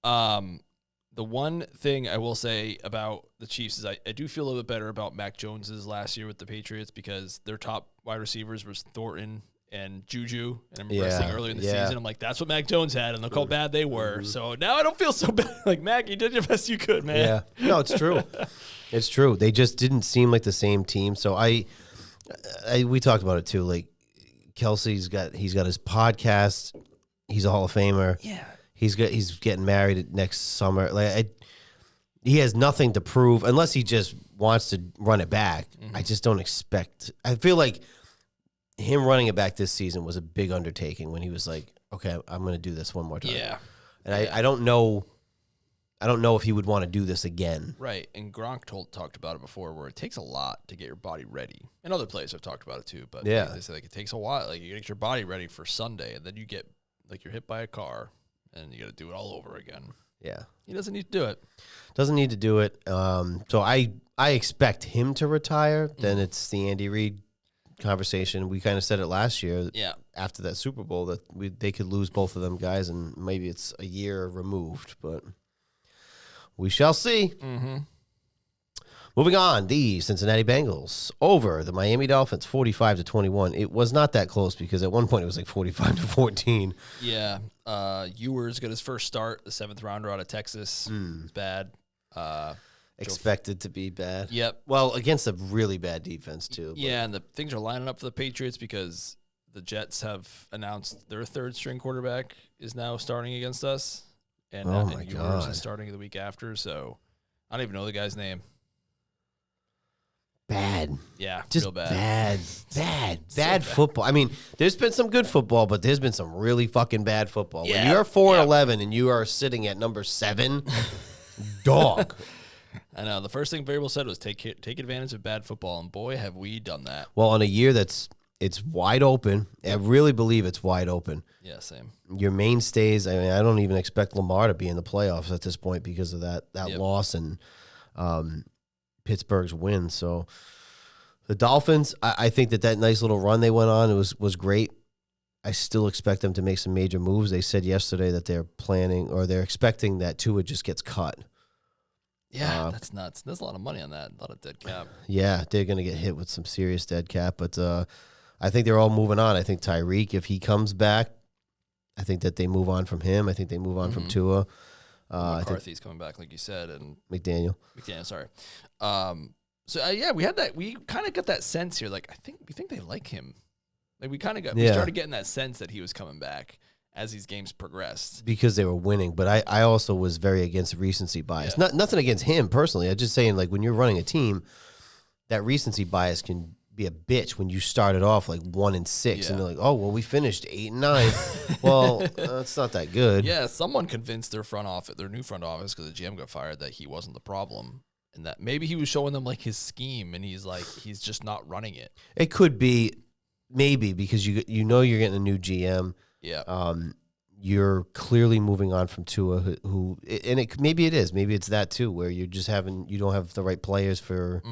The one thing I will say about the Chiefs is I do feel a little bit better about Mac Jones's last year with the Patriots because their top wide receivers was Thornton and Juju, and I'm resting earlier in the season. I'm like, that's what Mac Jones had, and look how bad they were. So now I don't feel so bad. Like, Mac, you did your best you could, man. Yeah, no, it's true. It's true. They just didn't seem like the same team. So we talked about it too. Like, Kelsey's got his podcast. He's a Hall of Famer. Yeah, he's getting married next summer. Like, he has nothing to prove unless he just wants to run it back. I just don't expect. I feel like him running it back this season was a big undertaking when he was like, okay, I'm going to do this one more time. Yeah. And I don't know if he would want to do this again. Right. And Gronk talked about it before where it takes a lot to get your body ready. And other players have talked about it too, but they say like it takes a while. Like you get your body ready for Sunday and then you get like you're hit by a car and you got to do it all over again. Yeah. He doesn't need to do it. Doesn't need to do it. So I expect him to retire. Then it's the Andy Reid conversation. We kind of said it last year. Yeah. After that Super Bowl that they could lose both of them guys, and maybe it's a year removed, but we shall see. Moving on, the Cincinnati Bengals over the Miami Dolphins, 45-21. It was not that close because at one point it was like 45-14. Yeah. Ewers got his first start, the 7th rounder out of Texas. It's bad. Expected to be bad. Yep. Well, against a really bad defense, too. Yeah, and the things are lining up for the Patriots because the Jets have announced their 3rd-string quarterback is now starting against us. And, and Ewers is starting the week after, so I don't even know the guy's name. Bad. Yeah, just real bad. Bad football. I mean, there's been some good football, but there's been some really fucking bad football. Yeah. When you're 4-11 and you are sitting at number 7, dog. I know. The first thing Variable said was take advantage of bad football, and boy, have we done that. Well, on a year it's wide open. I really believe it's wide open. Yeah, same. Your mainstays, I mean, I don't even expect Lamar to be in the playoffs at this point because of that loss and Pittsburgh's win. So the Dolphins, I think that nice little run they went on was great. I still expect them to make some major moves. They said yesterday that they're expecting that Tua just gets cut. Yeah, that's nuts. There's a lot of money on that, a lot of dead cap. Yeah, they're going to get hit with some serious dead cap, but I think they're all moving on. I think Tyreek, if he comes back, I think that they move on from him. I think they move on from Tua. McCarthy's coming back, like you said, and McDaniel, sorry. We had that. We kind of got that sense here. Like, we think they like him. Like, we kind of we started getting that sense that he was coming back as these games progressed because they were winning. But I also was very against recency bias. Nothing against him personally. I'm just saying, like, when you're running a team, that recency bias can be a bitch when you started off like 1-6 and they're like, oh well, we finished 8-9. Well, it's not that good. Yeah, someone convinced their new front office, because the GM got fired, that he wasn't the problem and that maybe he was showing them like his scheme and he's just not running it. It could be. maybe because you know you're getting a new GM. Yeah. You're clearly moving on from Tua, who and maybe it is. Maybe it's that too, where you don't have the right players for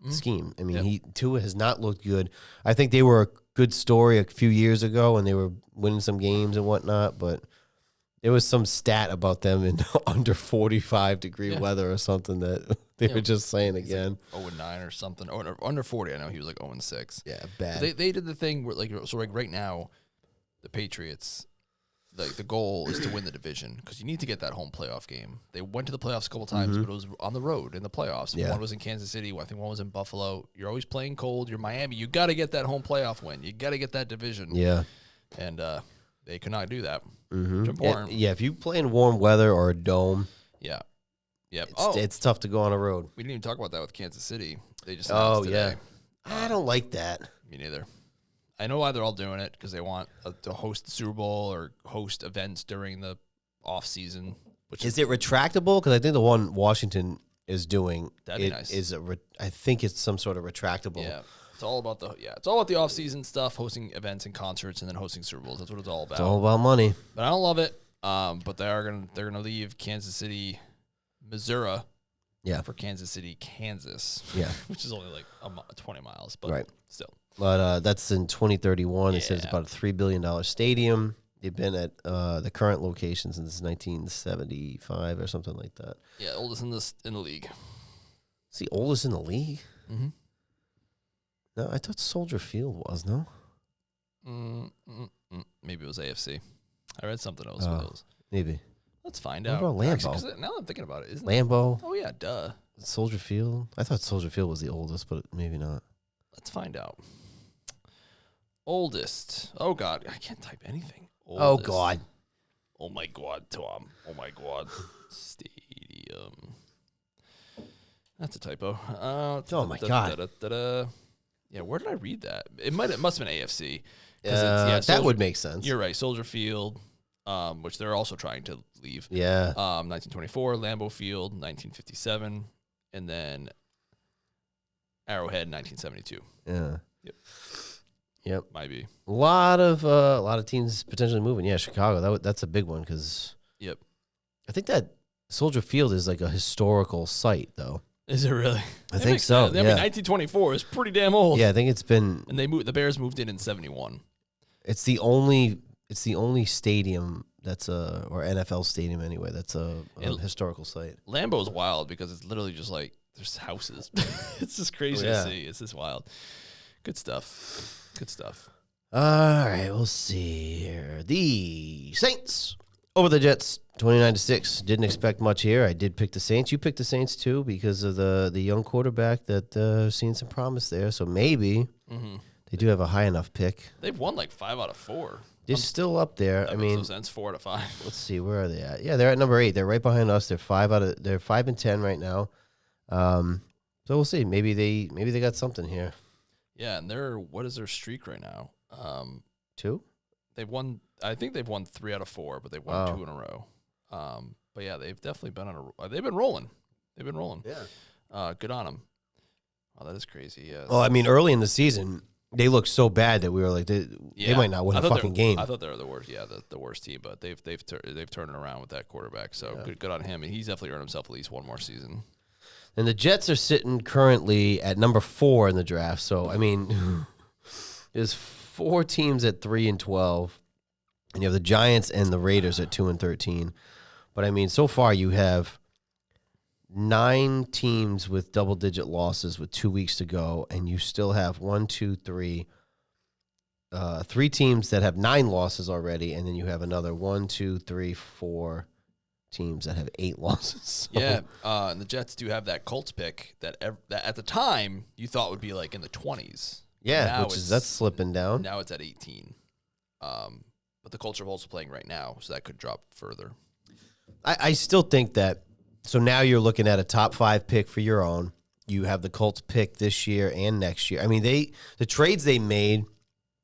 the scheme. I mean, Tua has not looked good. I think they were a good story a few years ago, and they were winning some games and whatnot, but there was some stat about them in under 45-degree weather or something that they were just saying again. Like 0-9 or something. Or under 40, I know he was like 0-6. Yeah, bad. They did the thing where like right now, the Patriots, like the goal is to win the division because you need to get that home playoff game. They went to the playoffs a couple times, but it was on the road in the playoffs. Yeah. One was in Kansas City. I think one was in Buffalo. You're always playing cold. You're Miami. You got to get that home playoff win. You got to get that division. Yeah. And they could not do that. It's important. Yeah, if you play in warm weather or a dome, Yeah. it's tough to go on a road. We didn't even talk about that with Kansas City. They just announced today. I don't like that. Me neither. I know why they're all doing it because they want to host the Super Bowl or host events during the off season. Which is it retractable? Because I think the one Washington is doing that'd be nice. I think it's some sort of retractable. Yeah, it's all about the off season stuff, hosting events and concerts, and then hosting Super Bowls. That's what it's all about. It's all about money. But I don't love it. But they're gonna leave Kansas City, Missouri. Yeah. For Kansas City, Kansas. Yeah. Which is only like 20 miles, but right. Still. But that's in 2031. It says it's about a $3 billion stadium. They've been at the current location since 1975 or something like that. Yeah, oldest in the league. It's the oldest in the league? Mm-hmm. No, I thought Soldier Field was, no? Maybe it was AFC. I read something else with those. Maybe. Let's find what out. About Lambeau? Actually, now I'm thinking about it. Isn't Lambeau? Oh, yeah, duh. Soldier Field? I thought Soldier Field was the oldest, but maybe not. Let's find out. Oldest. Oh, God. I can't type anything. Oldest. Oh, God. Oh, my God, Tom. Oh, my God. Stadium. That's a typo. Oh, my God. Yeah, where did I read that? It must have been AFC. That would make sense. You're right. Soldier Field, which they're also trying to leave. Yeah. 1924, Lambeau Field, 1957, and then Arrowhead, 1972. Yeah. Yep. Might be. A lot of teams potentially moving. Yeah, Chicago. That's a big one because. Yep. I think that Soldier Field is like a historical site, though. Is it really? I think so. I mean, 1924 is pretty damn old. Yeah, I think it's been. And the Bears moved in 71. It's the only stadium that's or NFL stadium anyway. That's a historical site. Lambeau's wild because it's literally just like there's houses. It's just crazy to see. It's just wild. Good stuff. All right, we'll see here. The Saints over the Jets, 29-6. Didn't expect much here. I did pick the Saints. You picked the Saints too because of the young quarterback that seen some promise there. So maybe they do have a high enough pick. They've won like 5 out of 4. They're still up there. That I makes mean, no sense. 4 out of 5. Let's see, where are they at? Yeah, they're at number 8. They're right behind us. They're 5-10 right now. So we'll see. Maybe they got something here. Yeah, and what is their streak right now? 2? They've won. I think they've won 3 out of 4, but they've won 2 in a row. But yeah, they've definitely been they've been rolling. Yeah. Good on them. Oh, that is crazy. Yeah. Well, I mean, early in the season, they looked so bad that we were like, they might not win a fucking game. I thought they were the worst. Yeah, the worst team, but they've turned it around with that quarterback. So good on him, and he's definitely earned himself at least one more season. And the Jets are sitting currently at number 4 in the draft. So I mean, there's 4 teams at 3-12, and you have the Giants and the Raiders at 2-13. But I mean, so far you have 9 teams with double-digit losses with 2 weeks to go, and you still have 3 teams that have 9 losses already, and then you have another 4 teams that have 8 losses. So. Yeah, and the Jets do have that Colts pick that at the time you thought would be like in the 20s. Yeah, that's slipping down. Now it's at 18. But the Colts are also playing right now, so that could drop further. I still think that. So now you're looking at a top 5 pick for your own. You have the Colts pick this year and next year. I mean, the trades they made,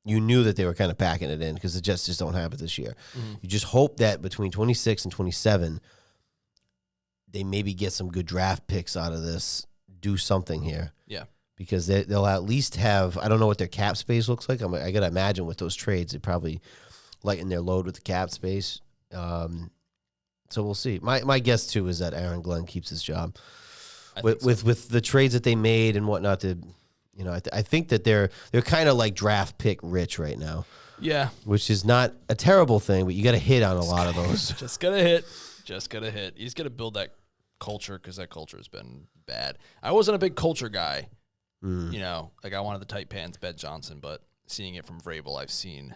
you knew that they were kind of packing it in because the Jets just don't have it this year. Mm-hmm. You just hope that between 26 and 27, they maybe get some good draft picks out of this, do something here. Yeah. because they'll at least have, I don't know what their cap space looks like. I got to imagine with those trades, they probably lighten their load with the cap space. So we'll see. My guess, too, is that Aaron Glenn keeps his job. With the trades that they made and whatnot, I think that they're kind of like draft pick rich right now. Yeah. Which is not a terrible thing, but you got to hit on a lot of those. Just got to hit. He's got to build that culture because that culture has been bad. I wasn't a big culture guy. Like I wanted the tight pants Ben Johnson, but seeing it from Vrabel, I've seen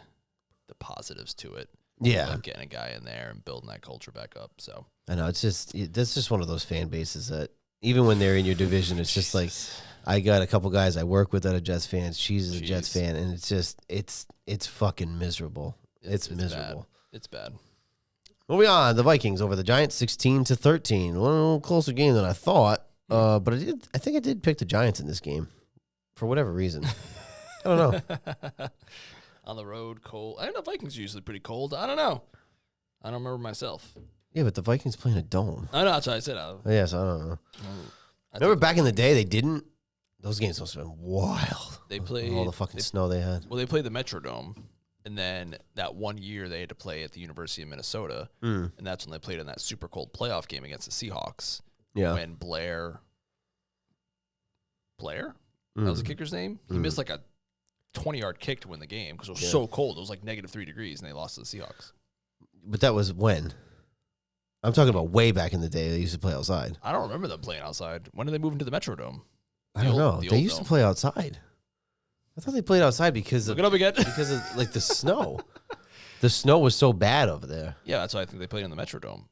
the positives to it. Yeah. Like getting a guy in there and building that culture back up. So I know that's just one of those fan bases that even when they're in your division, it's just like I got a couple guys I work with that are Jets fans. She's a Jets fan, and it's just it's fucking miserable. It's miserable. It's bad. Moving on, the Vikings over the Giants, 16-13. A little closer game than I thought, but I think I did pick the Giants in this game for whatever reason. I don't know. On the road, cold. I know the Vikings are usually pretty cold. I don't know. I don't remember myself. Yeah, but the Vikings playing a dome. I know, that's what I said. Yes, I don't know. Remember back in the day, they didn't? Those games must have been wild. They played all the fucking snow they had. Well, they played the Metrodome, and then that one year they had to play at the University of Minnesota, and that's when they played in that super cold playoff game against the Seahawks. Yeah. When Blair? That was the kicker's name? He missed like a 20-yard kick to win the game because it was so cold. It was like -3 degrees, and they lost to the Seahawks. But that was when? I'm talking about way back in the day. They used to play outside. I don't remember them playing outside. When did they move into the Metrodome? I don't know. They used to play outside. I thought they played outside because Look it up again. because of like the snow. The snow was so bad over there. Yeah, that's why I think they played in the Metrodome.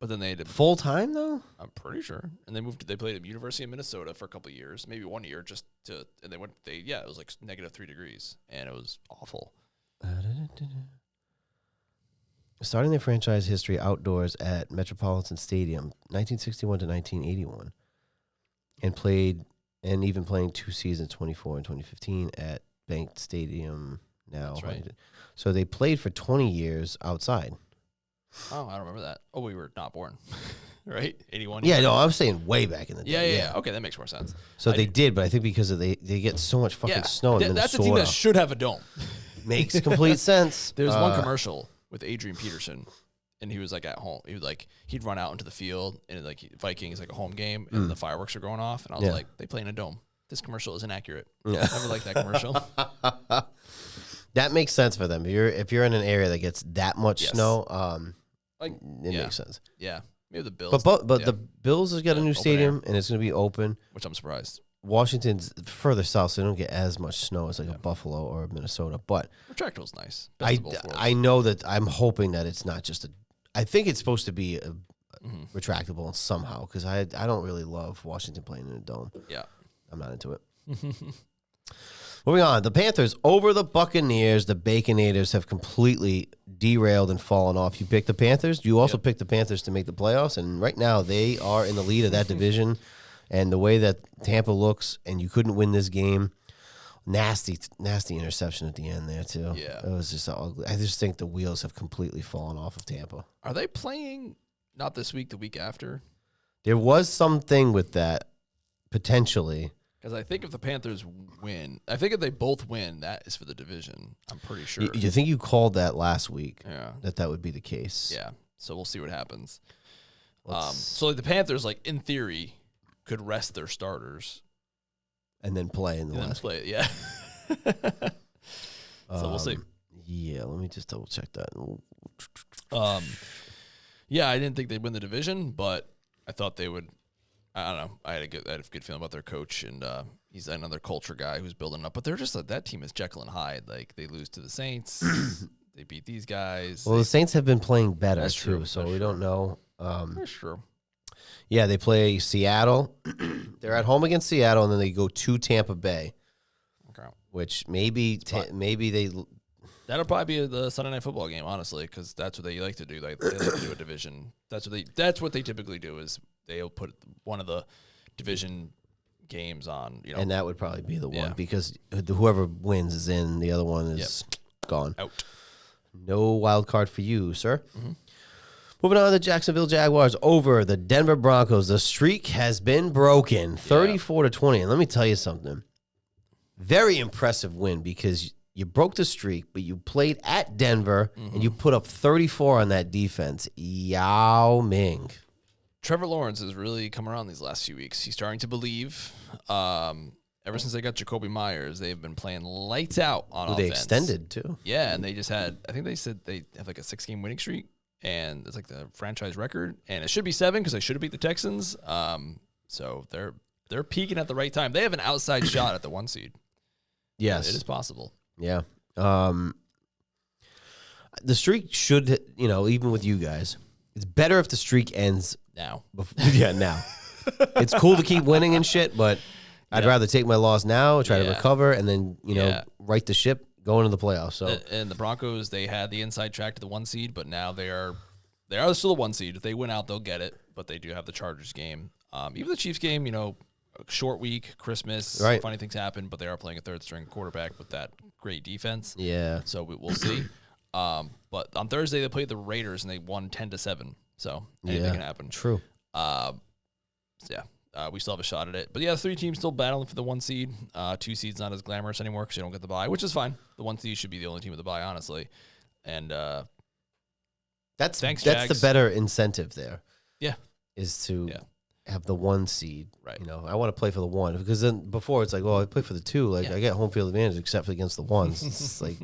But then they had full time though. I'm pretty sure. And they played at University of Minnesota for a couple of years, maybe 1 year, and it was like -3 degrees, and it was awful. Starting their franchise history outdoors at Metropolitan Stadium, 1961 to 1981, and even playing 2 seasons, 24 and 2015, at Bank Stadium now. That's right. So they played for 20 years outside. Oh, I don't remember that. Oh, we were not born, right? 81. Yeah, no, I'm saying way back in the day. Yeah. Okay, that makes more sense. So they did, but I think because they get so much fucking snow in Minnesota. That's a team that should have a dome. Makes complete sense. There's one commercial with Adrian Peterson, and he was like at home. He'd run out into the field, and like Vikings like a home game, and the fireworks are going off, and I was like, they play in a dome. This commercial is inaccurate. Yeah. Never liked that commercial. That makes sense for them. If you're in an area that gets that much snow, it makes sense. Yeah, maybe the Bills. But the Bills has got a new stadium, and it's going to be open. Which I'm surprised. Washington's further south, so they don't get as much snow as like a Buffalo or Minnesota. But retractable's nice. I know that I'm hoping that it's not just I think it's supposed to be a retractable somehow because I don't really love Washington playing in a dome. Yeah, I'm not into it. Moving on, the Panthers over the Buccaneers. The Baconators have completely derailed and fallen off. You picked the Panthers. You also picked the Panthers to make the playoffs, and right now they are in the lead of that division. And the way that Tampa looks, and you couldn't win this game, nasty interception at the end there too. Yeah, it was just ugly. I just think the wheels have completely fallen off of Tampa. Are they playing not this week, the week after? There was something with that potentially. Because I think if the Panthers win, I think if they both win, that is for the division. I'm pretty sure. You think you called that last week? Yeah, that would be the case. Yeah, so we'll see what happens. So like the Panthers, like in theory, could rest their starters and then play in the last. Play, yeah. So we'll see. Yeah, let me just double check that. Yeah, I didn't think they'd win the division, but I thought they would. I don't know. I had a good feeling about their coach, and he's another culture guy who's building up. But they're just that team is Jekyll and Hyde. Like they lose to the Saints, they beat these guys. Well, the Saints have been playing better That's too, true. so we don't know. That's true. Yeah, they play Seattle. They're at home against Seattle, and then they go to Tampa Bay. Okay. Which maybe they. That'll probably be the Sunday Night Football game, honestly, because that's what they like to do. Like they like to do a division. That's what they typically do. Is they'll put one of the division games on. You know, and that would probably be the one because whoever wins is in. The other one is gone. Out. No wild card for you, sir. Mm-hmm. Moving on to the Jacksonville Jaguars over the Denver Broncos. The streak has been broken, 34-20. And let me tell you something. Very impressive win because you broke the streak, but you played at Denver and you put up 34 on that defense. Yao Ming. Trevor Lawrence has really come around these last few weeks. He's starting to believe. Ever since they got Jacoby Myers, they've been playing lights out on offense. They extended, too. Yeah, and they just had, I think they said they have like a 6-game winning streak, and it's like the franchise record, and it should be 7 because they should have beat the Texans. So they're peaking at the right time. They have an outside shot at the 1 seed. Yes. It is possible. Yeah. The streak should, even with you guys, it's better if the streak ends Now. now. It's cool to keep winning and shit, but I'd rather take my loss now, try to recover, and then, right the ship, go into the playoffs. So and the Broncos, they had the inside track to the 1 seed, but now they are still a 1 seed. If they win out, they'll get it, but they do have the Chargers game. Even the Chiefs game, a short week, Christmas, funny things happen, but they are playing a third-string quarterback with that great defense. Yeah. So we'll see. But on Thursday, they played the Raiders, and they won 10-7. So anything can happen. True. We still have a shot at it. But, 3 teams still battling for the 1 seed. 2 seeds not as glamorous anymore because you don't get the bye, which is fine. The 1 seed should be the only team with the bye, honestly. And that's Jags. the better incentive there. Yeah. Is to have the 1 seed. Right. I want to play for the 1 because then before it's like, well, I play for the 2. Like I get home field advantage except against the 1s. It's like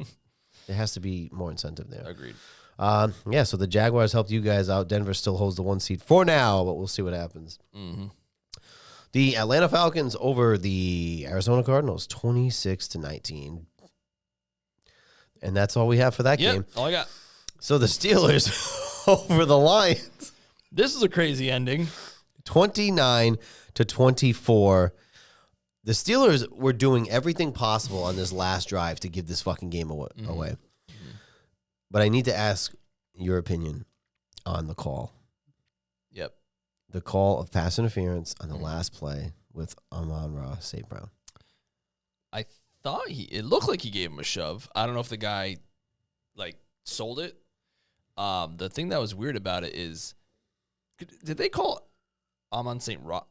there has to be more incentive there. Agreed. So the Jaguars helped you guys out. Denver still holds the 1 seed for now, but we'll see what happens. Mm-hmm. The Atlanta Falcons over the Arizona Cardinals, 26-19. And that's all we have for that game. All I got. So the Steelers over the Lions. This is a crazy ending. 29-24. The Steelers were doing everything possible on this last drive to give this fucking game away. Mm-hmm. But I need to ask your opinion on the call. Yep. The call of pass interference on the last play with Amon-Ra St. Brown. I thought it looked like he gave him a shove. I don't know if the guy sold it. The thing that was weird about it is, did they call Amon St. Brown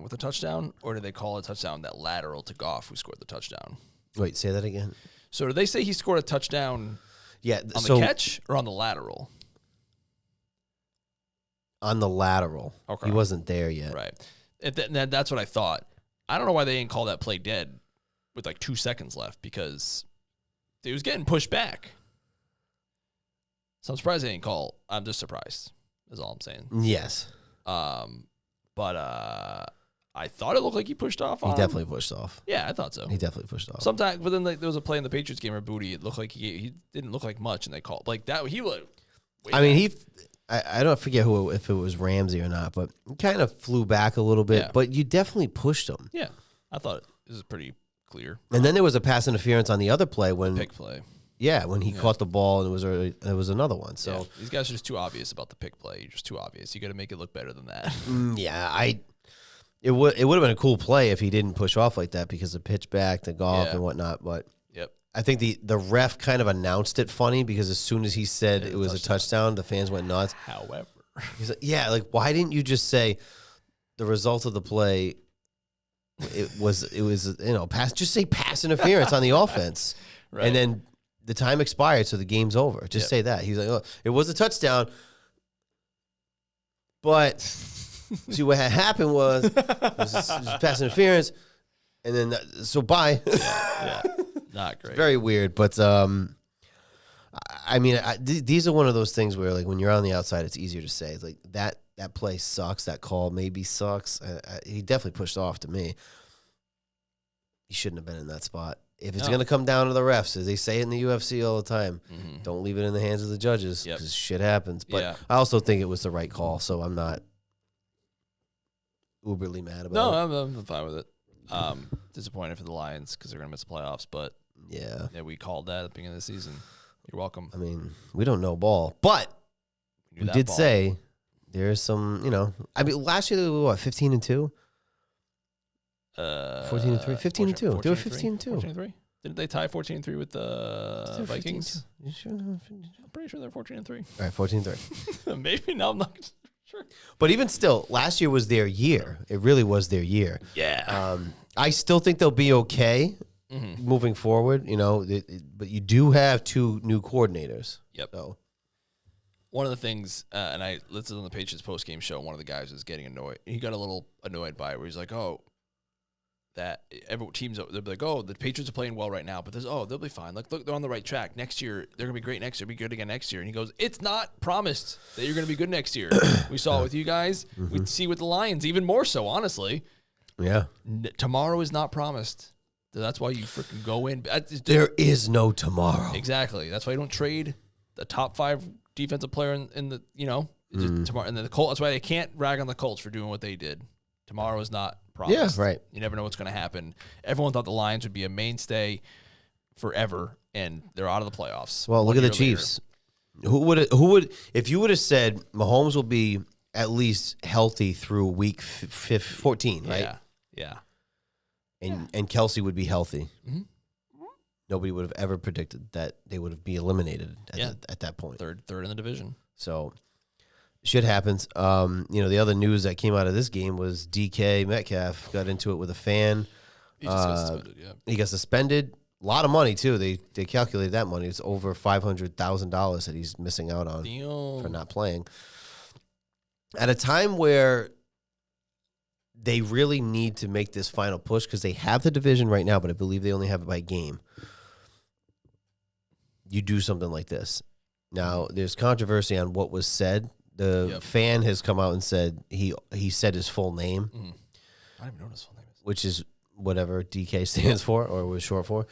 with a touchdown, or did they call a touchdown that lateral to Goff who scored the touchdown? Wait, say that again. So did they say he scored a touchdown on the catch or on the lateral? On the lateral. Okay. He wasn't there yet. Right. That's what I thought. I don't know why they didn't call that play dead with 2 seconds left because it was getting pushed back. So I'm surprised they didn't call. I'm just surprised is all I'm saying. Yes. But I thought it looked like he pushed off on He him. definitely pushed off. Yeah, I thought so. He definitely pushed off. Sometimes, but then there was a play in the Patriots game where Booty, it looked like he didn't look like much, and they called that. He would. I don't forget if it was Ramsey or not, but he kind of flew back a little bit. Yeah. But you definitely pushed him. Yeah, I thought this is pretty clear. And then there was a pass interference on the other play when Pick play. Yeah, when he caught the ball and it was another one. So these guys are just too obvious about the pick play. You're just too obvious. You got to make it look better than that. It would have been a cool play if he didn't push off like that because of pitch back to Goff and whatnot. But I think the ref kind of announced it funny because as soon as he said it was a touchdown, the fans went nuts. However, he's like, why didn't you just say the result of the play? It was pass. Just say pass interference on the offense, right. And then the time expired, so the game's over. Just say that. He's like, oh, it was a touchdown, but see what had happened was pass interference, and then so bye. Yeah. Not great. Very weird, but these are one of those things where when you're on the outside, it's easier to say that play sucks. That call maybe sucks. He definitely pushed off to me. He shouldn't have been in that spot. If it's going to come down to the refs, as they say in the UFC all the time, don't leave it in the hands of the judges because shit happens. But I also think it was the right call, so I'm not uberly mad about it. No, I'm fine with it. Disappointed for the Lions because they're going to miss the playoffs, but yeah, we called that at the beginning of the season. You're welcome. I mean, we don't know ball, but we did say there's some, last year they were 15-2? 14-3? 15-2. They were 15-2. 14-3? Didn't they tie 14-3 with the Vikings? You sure? I'm pretty sure they're 14-3. All right, 14-3. Maybe now I'm not sure. But even still, last year was their year. It really was their year. Yeah. I still think they'll be okay moving forward. But you do have 2 new coordinators. Yep. So. One of the things, and I listened on the Patriots post-game show, one of the guys was getting annoyed. He got a little annoyed by it, where he's like, that every teams, they'll be like, the Patriots are playing well right now, but they'll be fine. Like, look, they're on the right track. Next year, they're going to be great next year. Be good again next year. And he goes, it's not promised that you're going to be good next year. We saw it with you guys. We'd see with the Lions even more so, honestly. Yeah. Tomorrow is not promised. So that's why you freaking go in. There is no tomorrow. Exactly. That's why you don't trade the top 5 defensive player in the, just tomorrow. And then the Colts, that's why they can't rag on the Colts for doing what they did. Tomorrow is not promised. Yeah, right. You never know what's going to happen. Everyone thought the Lions would be a mainstay forever, and they're out of the playoffs. Well, look at the Chiefs. Who would, if you would have said Mahomes will be at least healthy through week 14, right? Yeah. And Kelsey would be healthy. Mm-hmm. Nobody would have ever predicted that they would be eliminated at that point. Third in the division. So shit happens. The other news that came out of this game was DK Metcalf got into it with a fan. He just got suspended, He got suspended. A lot of money, too. They calculated that money. It's over $500,000 that he's missing out on for not playing. At a time where they really need to make this final push because they have the division right now, but I believe they only have it by game. You do something like this. Now, there's controversy on what was said. The fan has come out and said he said his full name. I don't even know what his full name is. Which is whatever DK stands for or was short for.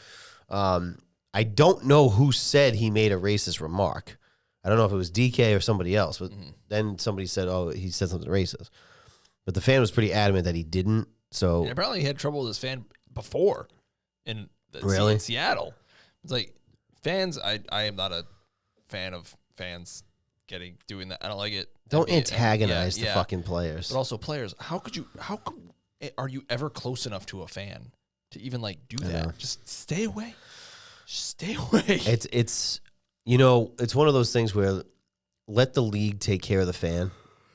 I don't know who said he made a racist remark. I don't know if it was DK or somebody else, but then somebody said, he said something racist. But the fan was pretty adamant that he didn't. So and apparently he had trouble with his fan before in Seattle. It's like fans, I am not a fan of fans doing that. I don't like it. Don't antagonize the fucking players. But also players, are you ever close enough to a fan to even do that? Just stay away. Stay away. It's it's one of those things where let the league take care of the fan,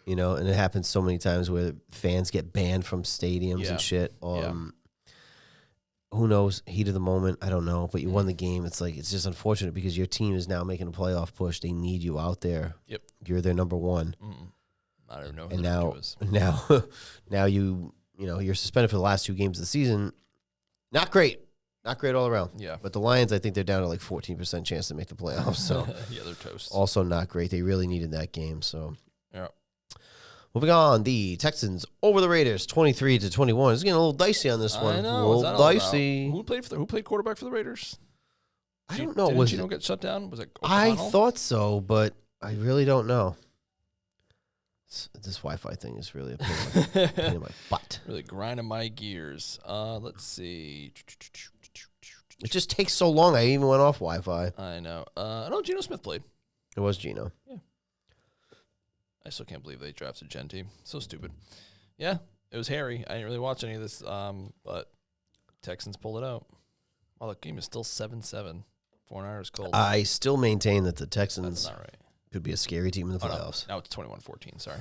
and it happens so many times where fans get banned from stadiums and shit. Who knows? Heat of the moment, I don't know. But you won the game. It's just unfortunate because your team is now making a playoff push. They need you out there. Yep. You're their number one. I don't know. And now you're suspended for the last 2 games of the season. Not great. Not great all around. Yeah. But the Lions, I think they're down to 14% chance to make the playoffs. So they're toast. Also not great. They really needed that game. So yeah. Moving on, the Texans over the Raiders, 23-21. It's getting a little dicey on this one. I know. A little dicey. Who played quarterback for the Raiders? I don't know. Didn't Gino get shut down? Was it O'Connell? I thought so, but I really don't know. This Wi-Fi thing is really a pain in my butt. Really grinding my gears. Let's see. It just takes so long. I even went off Wi-Fi. I know. No, Geno Smith played. It was Geno. Yeah. I still can't believe they drafted Gentry. So stupid. Yeah, it was hairy. I didn't really watch any of this, but Texans pulled it out. Well, the game is still 7-7. 49ers cold. I still maintain that the Texans That's not right. could be a scary team in the playoffs. No, now it's 21-14. Sorry.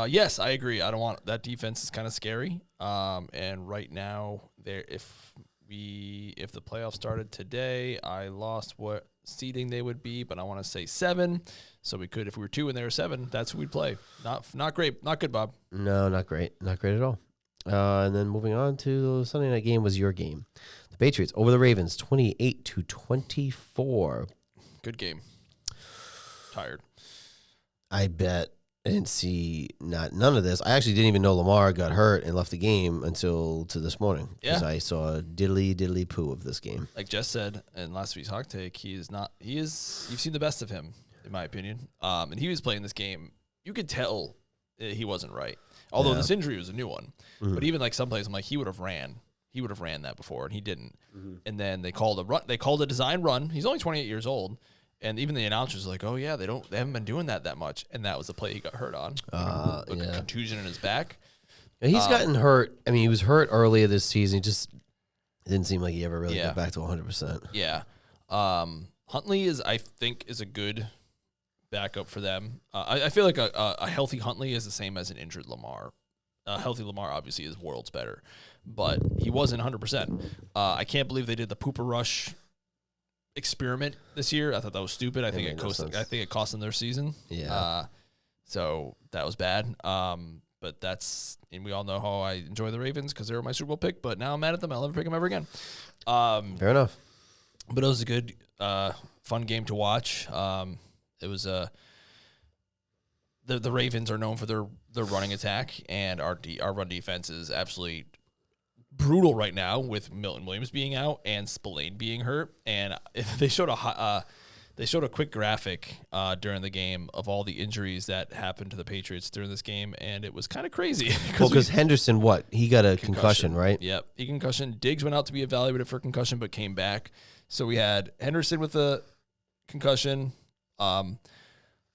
Yes, I agree. I don't want that defense is kind of scary. And right now, if the playoffs started today, I lost what seeding they would be, but I want to say 7. So we could, if we were 2 and they were 7, that's who we'd play. Not great. Not good, Bob. No, not great. Not great at all. And then moving on to the Sunday night game was your game. The Patriots over the Ravens, 28-24. Good game. Tired. I bet. I didn't see none of this. I actually didn't even know Lamar got hurt and left the game until this morning. Because I saw a diddly poo of this game. Like Jess said in last week's Hot Take, you've seen the best of him, in my opinion. And he was playing this game. You could tell he wasn't right. Although this injury was a new one. Mm-hmm. But even some plays, I'm like, he would have ran that before, and he didn't. Mm-hmm. And then they called a run. They called a design run. He's only 28 years old. And even the announcers were like, oh, yeah, they haven't been doing that much. And that was the play he got hurt on. A contusion in his back. Yeah, he's gotten hurt. I mean, he was hurt earlier this season. It didn't seem like he ever really got back to 100%. Yeah. Huntley I think, is a good backup for them. I feel like a healthy Huntley is the same as an injured Lamar. A healthy Lamar obviously is worlds better, but he wasn't 100%. I can't believe they did the Pooper Rush experiment this year. I thought that was stupid. I think it cost them their season. Yeah. So that was bad. But and we all know how I enjoy the Ravens because they were my Super Bowl pick, but now I'm mad at them. I'll never pick them ever again. Fair enough. But it was a good, fun game to watch. It was the Ravens are known for their running attack, and our run defense is absolutely brutal right now with Milton Williams being out and Spillane being hurt. And they showed a quick graphic during the game of all the injuries that happened to the Patriots during this game, and it was kind of crazy. Because Henderson, he got a concussion, right? Yep, concussion. Diggs went out to be evaluated for concussion, but came back. So we had Henderson with a concussion. Our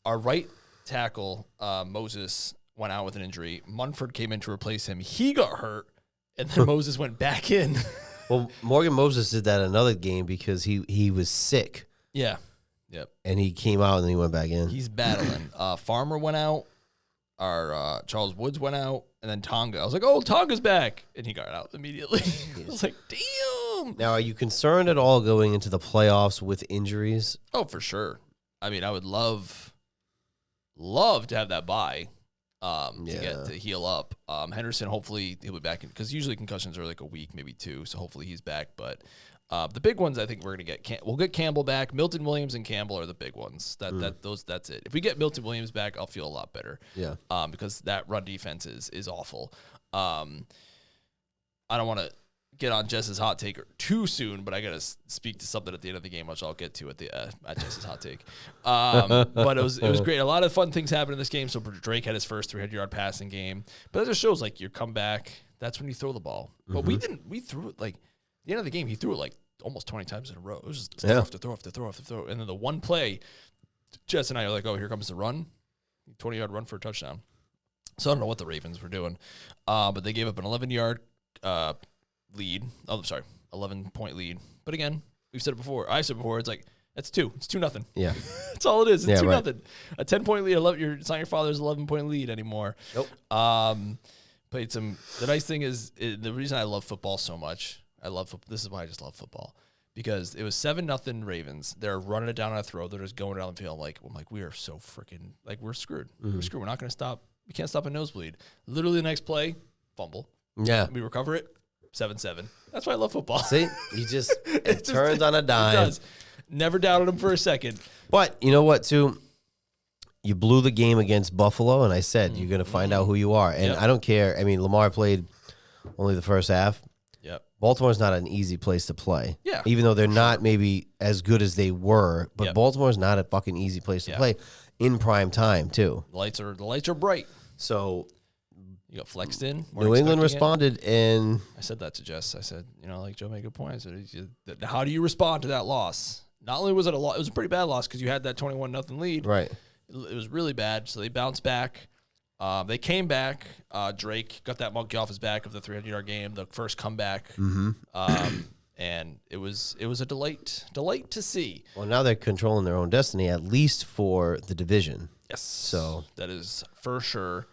right tackle, Moses, went out with an injury. Munford came in to replace him. He got hurt, and then Moses went back in. Well, Morgan Moses did that another game because he was sick. Yeah. Yep. And he came out and then he went back in. He's battling. Farmer went out. Our Charles Woods went out. And then Tonga. I was like, oh, Tonga's back. And he got out immediately. I was like, damn. Now, are you concerned at all going into the playoffs with injuries? Oh, for sure. I mean, I would love to have that bye to heal up. Henderson, hopefully he'll be back because usually concussions are like a week, maybe 2. So hopefully he's back. But the big ones, I think we're gonna we'll get Campbell back. Milton Williams and Campbell are the big ones. That's it. If we get Milton Williams back, I'll feel a lot better. Yeah. Because that run defense is awful. I don't want to get on Jess's hot take too soon, but I gotta speak to something at the end of the game, which I'll get to at Jess's hot take. But it was great. A lot of fun things happened in this game. So Drake had his first 300-yard passing game, but that just shows like your comeback. That's when you throw the ball. But we didn't. We threw it like. At the end of the game, he threw it like almost 20 times in a row. It was just throw after throw. And then the one play, Jess and I are like, oh, here comes the run. 20-yard run for a touchdown. So I don't know what the Ravens were doing. But they gave up an 11-yard lead. Oh, sorry, 11-point lead. But again, we've said it before. I said before, it's like, that's 2. It's 2-0. Yeah. That's all it is. It's 2-0. Right. A 10-point lead. It's not your father's 11-point lead anymore. Nope. Played some. The nice thing is, the reason I love football so much, this is why I just love football. Because it was 7-0 Ravens. They're running it down on a throw. They're just going down the field. I'm like, we are so freaking, like, we're screwed. Mm-hmm. We're screwed. We're not going to stop. We can't stop a nosebleed. Literally the next play, fumble. Yeah. We recover it, 7-7. That's why I love football. See? It turns on a dime. It does. Never doubted him for a second. But you know what, too? You blew the game against Buffalo, and I said you're going to find out who you are. And I don't care. I mean, Lamar played only the first half. Yep. Baltimore's not an easy place to play. Yeah. Even though they're not maybe as good as they were, but Baltimore's not a fucking easy place to play in prime time, too. The lights are bright. So you got flexed in. New England responded, and I said that to Jess. I said, like Joe made a good point. I said, how do you respond to that loss? Not only was it a loss, it was a pretty bad loss because you had that 21-0 lead. Right. It was really bad. So they bounced back. They came back. Drake got that monkey off his back of the 300-yard game, the first comeback. Mm-hmm. And it was a delight to see. Well, now they're controlling their own destiny, at least for the division. Yes. So that is for sure.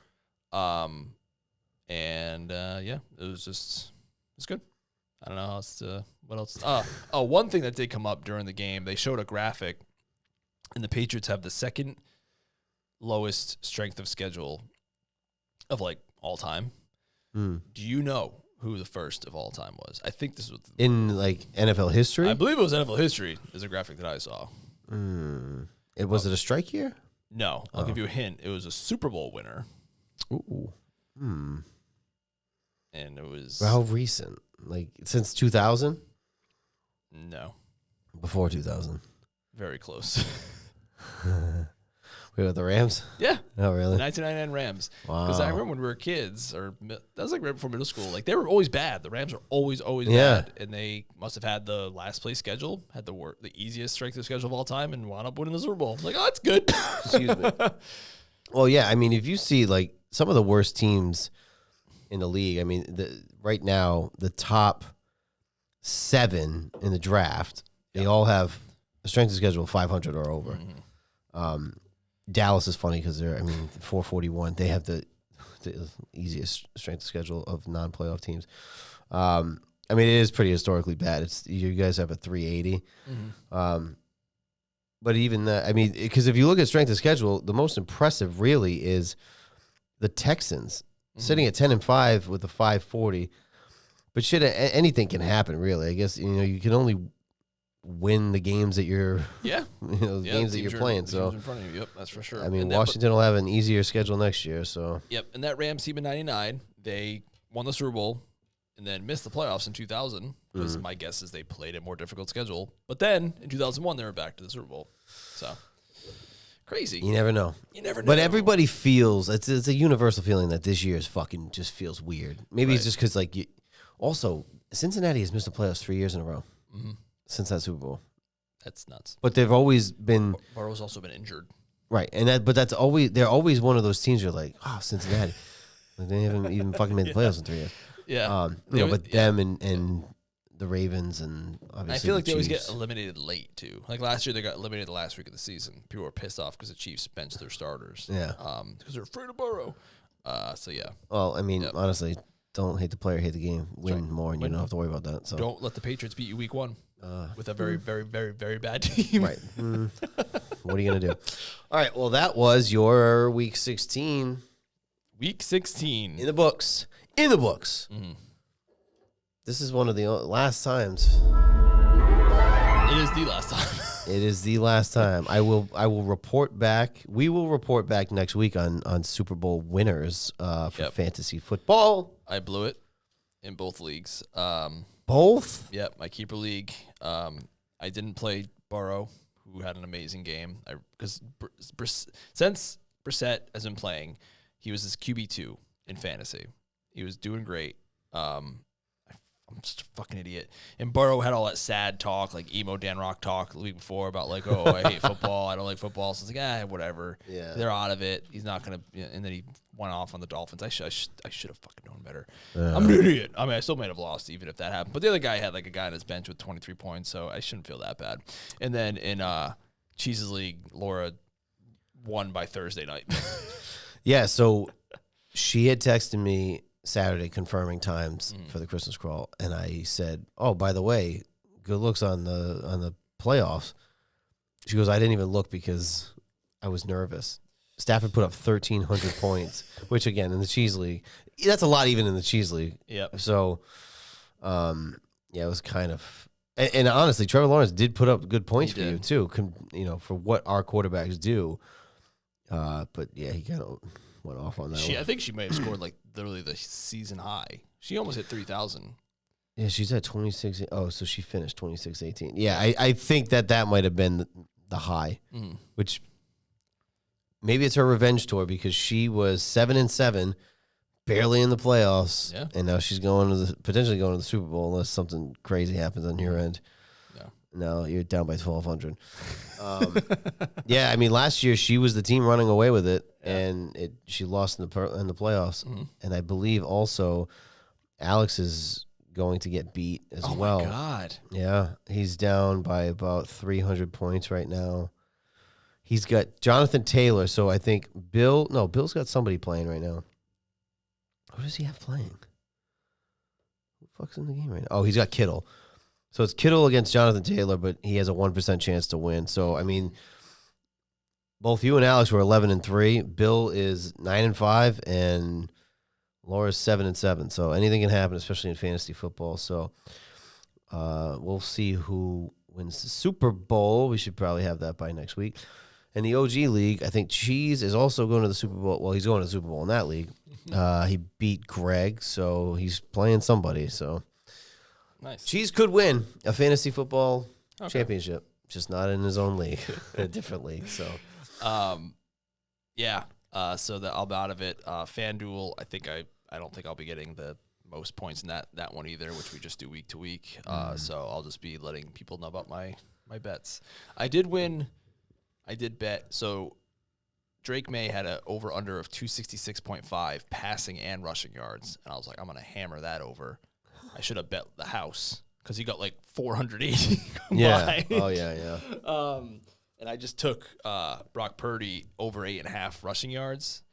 It was good. I don't know how else what else. One thing that did come up during the game, they showed a graphic, and the Patriots have the second lowest strength of schedule of like all time. Do you know who the first of all time was? I think this was in like NFL history. I believe it was NFL history. Is a graphic that I saw. Was it a strike year? No, I'll give you a hint. It was a Super Bowl winner. Ooh. And it was how recent? Like since 2000? No. Before 2000. Very close. We were the Rams? Yeah. Oh, really? The 1999 Rams. Wow. Because I remember when we were kids, that was like right before middle school, like they were always bad. The Rams were always bad. And they must have had the last place schedule, had the easiest strength of schedule of all time, and wound up winning the Super Bowl. Like, oh, that's good. Excuse me. Well, yeah, I mean, if you see like some of the worst teams in the league, I mean, right now, the top 7 in the draft. They all have a strength of schedule of 500 or over. Dallas is funny because 441. They have the easiest strength of schedule of non-playoff teams. It is pretty historically bad. You guys have a 380. But even that, because if you look at strength of schedule, the most impressive really is the Texans sitting at 10-5 with a 540. But shit, anything can happen, really. I guess you can only win the games that you're games that you're playing. So in front of you. Yep, that's for sure. Washington will have an easier schedule next year. So and that Rams team in '99, they won the Super Bowl and then missed the playoffs in 2000 because my guess is they played a more difficult schedule. But then in 2001, they were back to the Super Bowl. So crazy. You never know. You never know. But everybody feels it's a universal feeling that this year is fucking just feels weird. Maybe it's just because also Cincinnati has missed the playoffs 3 years in a row. Since that Super Bowl. That's nuts. But they've always been Burrow's also been injured. Right. And they're always one of those teams you're like, oh, Cincinnati. They haven't even fucking made the playoffs in 3 years. Yeah. Them and the Ravens and obviously I feel like the they always Chiefs. get eliminated late too. Like last year they got eliminated the last week of the season. People were pissed off because the Chiefs benched their starters. Yeah. Because they're afraid of Burrow. So yeah. Well, honestly, don't hate the player, hate the game. Win more and you don't have to worry about that. So don't let the Patriots beat you week 1. With a very, very, very, very bad team. Right. What are you going to do? All right. Well, that was your Week 16. Week 16. In the books. This is one of the last times. It is the last time. It is the last time. I will report back. We will report back next week on Super Bowl winners for fantasy football. I blew it in both leagues. Both? Yep, my keeper league. I didn't play Burrow, who had an amazing game. Because since Brissett has been playing, he was his QB2 in fantasy. He was doing great. I'm just a fucking idiot. And Burrow had all that sad talk, like emo Dan Rock talk the week before about I hate football. I don't like football. So it's like, whatever. Yeah. They're out of it. He's not going to. And then he went off on the Dolphins. I should have fucking known better. I'm an idiot. I still might have lost even if that happened. But the other guy had a guy on his bench with 23 points, so I shouldn't feel that bad. And then in Cheese's league, Laura won by Thursday night. Yeah, so she had texted me Saturday confirming times for the Christmas crawl, and I said, "Oh, by the way, good looks on the playoffs." She goes, "I didn't even look because I was nervous." Stafford put up 1,300 points, which again in the Cheese League, that's a lot even in the Cheese League. Yep. So, it was kind of, and honestly, Trevor Lawrence did put up good points for you too. For what our quarterbacks do. But yeah, he kind of went off on that. I think she may have scored literally the season high. She almost hit 3,000. Yeah, she's at 26. Oh, so she finished 26-18. Yeah, I think that might have been the high, which maybe it's her revenge tour because she was 7-7, barely in the playoffs, and now she's potentially going to the Super Bowl unless something crazy happens on your end. No, you're down by 1,200. Yeah, last year she was the team running away with it, and she lost in the playoffs. And I believe also Alex is going to get beat as well. Oh, my God. Yeah, he's down by about 300 points right now. He's got Jonathan Taylor, so I think Bill's got somebody playing right now. Who does he have playing? Who the fuck's in the game right now? Oh, he's got Kittle. So it's Kittle against Jonathan Taylor, but he has a 1% chance to win. So, both you and Alex were 11-3. Bill is 9-5, and Laura's 7-7. So anything can happen, especially in fantasy football. So we'll see who wins the Super Bowl. We should probably have that by next week. In the OG League, I think Cheese is also going to the Super Bowl. Well, he's going to the Super Bowl in that league. He beat Greg, so he's playing somebody. So. Nice. Cheese could win a fantasy football championship, just not in his own league, in a different league. So, so that I'll be out of it. FanDuel, I don't think I'll be getting the most points in that one either, which we just do week to week. So I'll just be letting people know about my bets. I did bet. So Drake May had an over under of 266.5 passing and rushing yards, and I was like, I'm gonna hammer that over. I should have bet the house because he got like 480 Yeah. combined. Oh, yeah. And I just took Brock Purdy over 8.5 rushing yards,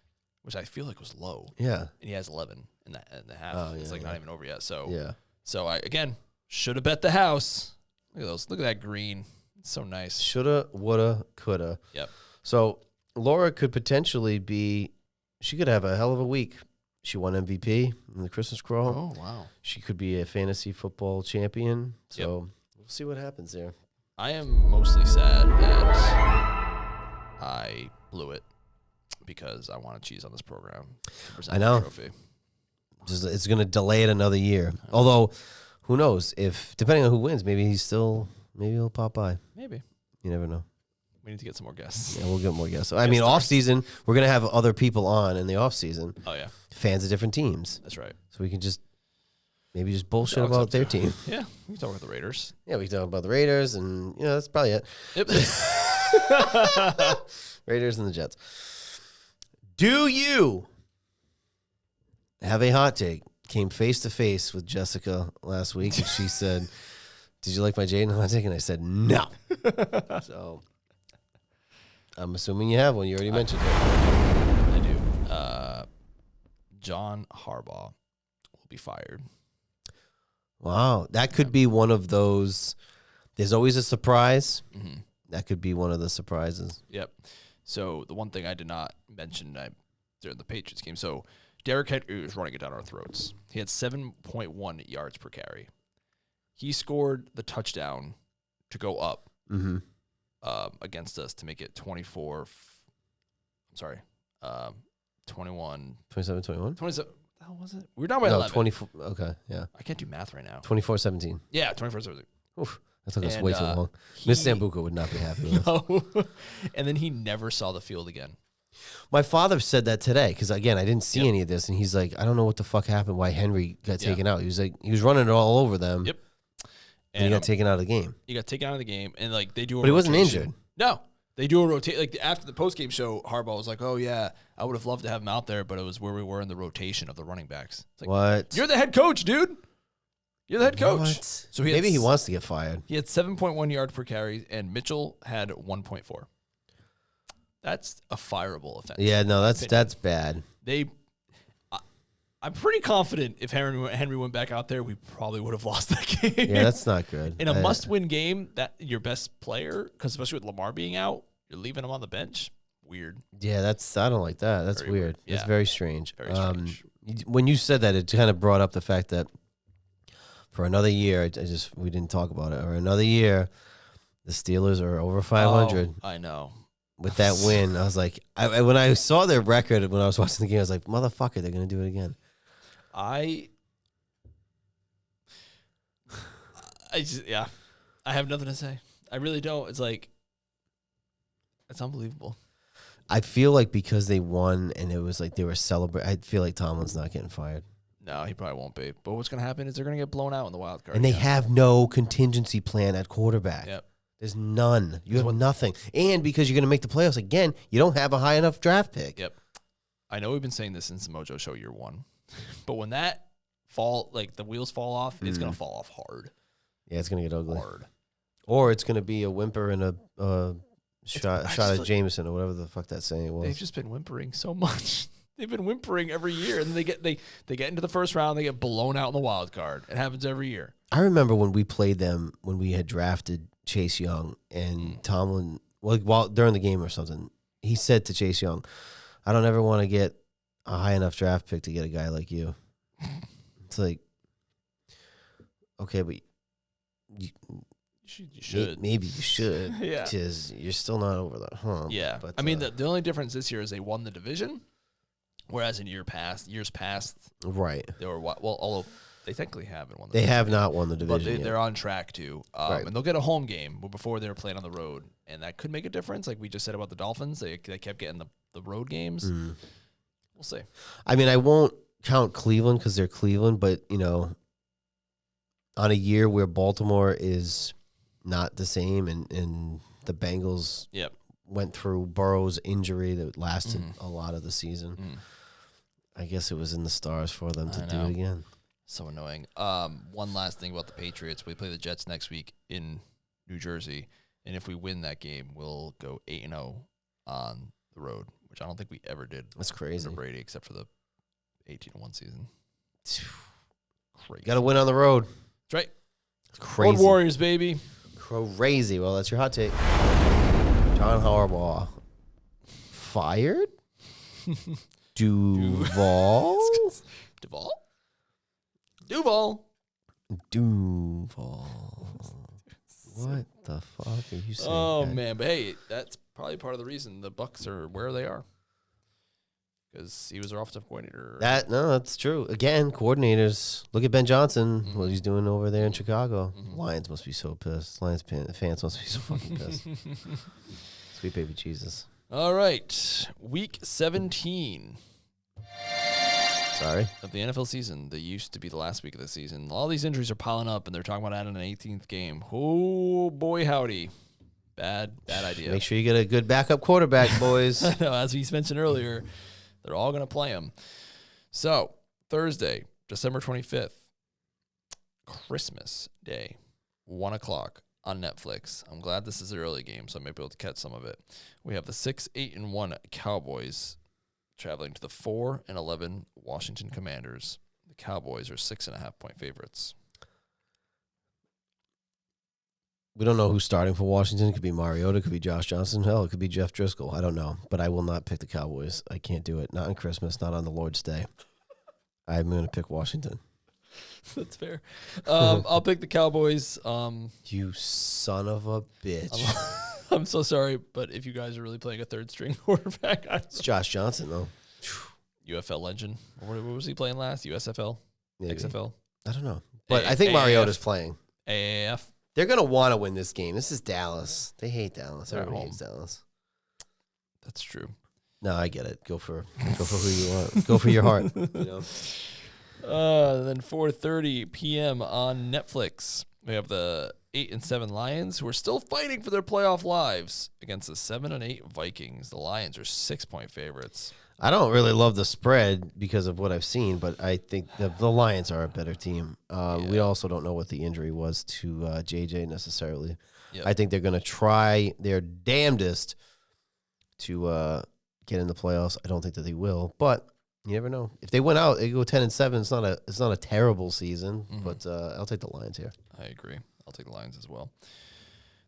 which I feel like was low. Yeah. And he has 11 in the half. Oh, It's yeah, not even over yet. So Yeah. So I again should have bet the house. Look at those. Look at that green. It's so nice. Shoulda, woulda, coulda. Yep. So Laura could potentially be, she could have a hell of a week. She won MVP in the Christmas Crawl. Oh wow. She could be a fantasy football champion. So we'll see what happens there. I am mostly sad that I blew it because I want to cheese on this program. To present I know. The trophy. It's going to delay it another year. Although, who knows? If depending on who wins, maybe he'll pop by. Maybe. You never know. We need to get some more guests. Yeah, we'll get more guests. I mean, off season, we're going to have other people on in the off season. Oh yeah. Fans of different teams. That's right. So we can maybe just bullshit Dogs about up their too. team. Yeah, we can talk about the Raiders. Yeah, we can talk about the Raiders, and that's probably it. Yep. Raiders and the Jets. Do you have a hot take? Came face to face with Jessica last week, and she said, "Did you like my Jaden hot take?" And I said, "No." So I'm assuming you have one. You already mentioned it. I do. John Harbaugh will be fired. Wow, that could be one of those. There's always a surprise. Mm-hmm. That could be one of the surprises. Yep. So the one thing I did not mention during the Patriots game. So Derrick Henry was running it down our throats. He had 7.1 yards per carry. He scored the touchdown to go up against us to make it 24. 21. 27, 21? 27. How was it? We were down by 11. 24. Okay, yeah. I can't do math right now. 24-17. Yeah, 24-17. Oof, that took us And, way too long. Miss Sambuca would not be happy with us. No. And then he never saw the field again. My father said that today because, again, I didn't see any of this, and he's like, I don't know what the fuck happened, why Henry got taken out. He was like, he was running it all over them. Yep. And he got taken out of the game. He got taken out of the game, and like they do. But he wasn't rotation. injured. No, they do a rotate. Like after the post-game show, Harbaugh was like, "Oh yeah, I would have loved to have him out there, but it was where we were in the rotation of the running backs." It's like, What? You're the head coach, dude. You're the head coach. What? So Maybe he wants to get fired. He had 7.1 yards per carry, and Mitchell had 1.4. That's a fireable offense. Yeah, no, that's bad. I'm pretty confident if Henry went back out there, we probably would have lost that game. Yeah, that's not good. In a must-win game, that your best player, because especially with Lamar being out, you're leaving him on the bench. Weird. Yeah, I don't like that. That's Very weird. weird. It's Yeah. very strange. Very strange. When you said that, it kind of brought up the fact that for another year, we didn't talk about it. Or another year, the Steelers are over 500. Oh, I know. With that win, I was like, when I saw their record when I was watching the game, I was like, motherfucker, they're going to do it again. I have nothing to say. I really don't. It's like, it's unbelievable. I feel like because they won and it was like they were celebrating, I feel like Tomlin's not getting fired. No, he probably won't be. But what's going to happen is they're going to get blown out in the wild card. And they have no contingency plan at quarterback. Yep. There's none. You have nothing. And because you're going to make the playoffs again, you don't have a high enough draft pick. Yep. I know we've been saying this since the MOJO show year one. But when the wheels fall off, it's going to fall off hard. Yeah, it's going to get ugly. Hard. Or it's going to be a whimper and a shot at Jameson or whatever the fuck that saying was. They've just been whimpering so much. They've been whimpering every year, and they get into the first round, they get blown out in the wild card. It happens every year. I remember when we played them when we had drafted Chase Young and Tomlin. Well, during the game or something, he said to Chase Young, "I don't ever want to get a high enough draft pick to get a guy like you." It's like, okay, but you should. Maybe you should. Yeah. Because you're still not over the hump. Yeah. But, I mean, the only difference this year is they won the division, whereas in years past, right. they were, although they technically haven't won the They division. have not won the division But yet. they're on track to. Right. And they'll get a home game before they were playing on the road. And that could make a difference. Like we just said about the Dolphins, they kept getting the road games. We'll see. I mean, I won't count Cleveland because they're Cleveland, but, on a year where Baltimore is not the same and the Bengals went through Burrow's injury that lasted a lot of the season, I guess it was in the stars for them to do it again. So annoying. One last thing about the Patriots. We play the Jets next week in New Jersey, and if we win that game, we'll go 8-0 on the road, which I don't think we ever did. That's crazy. Under Brady, except for the 18-1 season. Crazy. Got to win on the road. That's right. It's crazy. Road Warriors, baby. Crazy. Well, that's your hot take. John Harbaugh fired? Duval? What the fuck are you saying? Oh, man. But, hey, that's probably part of the reason the Bucs are where they are. Because he was their offensive coordinator. That's true. Again, coordinators. Look at Ben Johnson, what he's doing over there in Chicago. Lions must be so pissed. Lions fans must be so fucking pissed. Sweet baby Jesus. All right. Week 17. Sorry. Of the NFL season. That used to be the last week of the season. All these injuries are piling up, and they're talking about adding an 18th game. Oh, boy, howdy. Bad idea. Make sure you get a good backup quarterback, boys. I know, as we mentioned earlier, they're all going to play him. So, Thursday, December 25th, Christmas Day, 1 o'clock on Netflix. I'm glad this is an early game, so I might be able to catch some of it. We have the 6-8-1 Cowboys traveling to the 4-11 Washington Commanders. The Cowboys are 6.5-point favorites. We don't know who's starting for Washington. It could be Mariota. It could be Josh Johnson. Hell, it could be Jeff Driscoll. I don't know. But I will not pick the Cowboys. I can't do it. Not on Christmas. Not on the Lord's Day. I'm going to pick Washington. That's fair. I'll pick the Cowboys. You son of a bitch. I'm so sorry, but if you guys are really playing a third-string quarterback, it's Josh Johnson, though. UFL legend. What was he playing last? USFL? Maybe. XFL? I don't know. But I think Mariota's playing. AAF? They're going to want to win this game. This is Dallas. They hate Dallas. They're Everybody home. hates Dallas. That's true. No, I get it. Go for who you want. Go for your heart. You know? Then 4:30 p.m. on Netflix. We have the 8-7 Lions, who are still fighting for their playoff lives against the 7-8 Vikings. The Lions are 6-point favorites. I don't really love the spread because of what I've seen, but I think the Lions are a better team. We also don't know what the injury was to JJ necessarily. Yep. I think they're going to try their damnedest to get in the playoffs. I don't think that they will, but you never know. If they win out, they go 10-7. It's not a terrible season, but I'll take the Lions here. I agree. I'll take the Lions as well.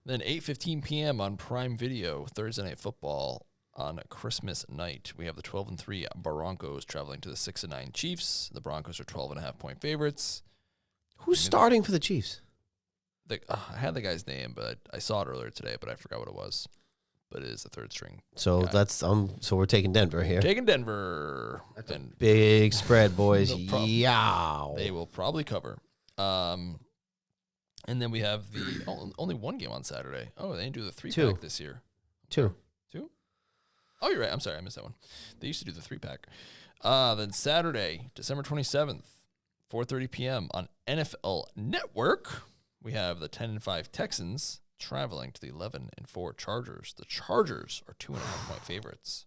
Then 8:15 p.m. on Prime Video, Thursday Night Football. On Christmas night, we have the 12-3 Broncos traveling to the 6-9 Chiefs. The Broncos are 12.5-point favorites. Who's starting for the Chiefs? I had the guy's name, but I saw it earlier today, but I forgot what it was. But it is the third string. So guy. So we're taking Denver here. Taking Denver. That's a big spread, boys. Yow. They will probably cover. And then we have the only one game on Saturday. Oh, they didn't do the 3-pack this year. Two? Oh, you're right. I'm sorry. I missed that one. They used to do the 3-pack. Then Saturday, December 27th, 4:30 p.m. on NFL Network, we have the 10-5 Texans traveling to the 11-4 Chargers. The Chargers are 2.5-point favorites.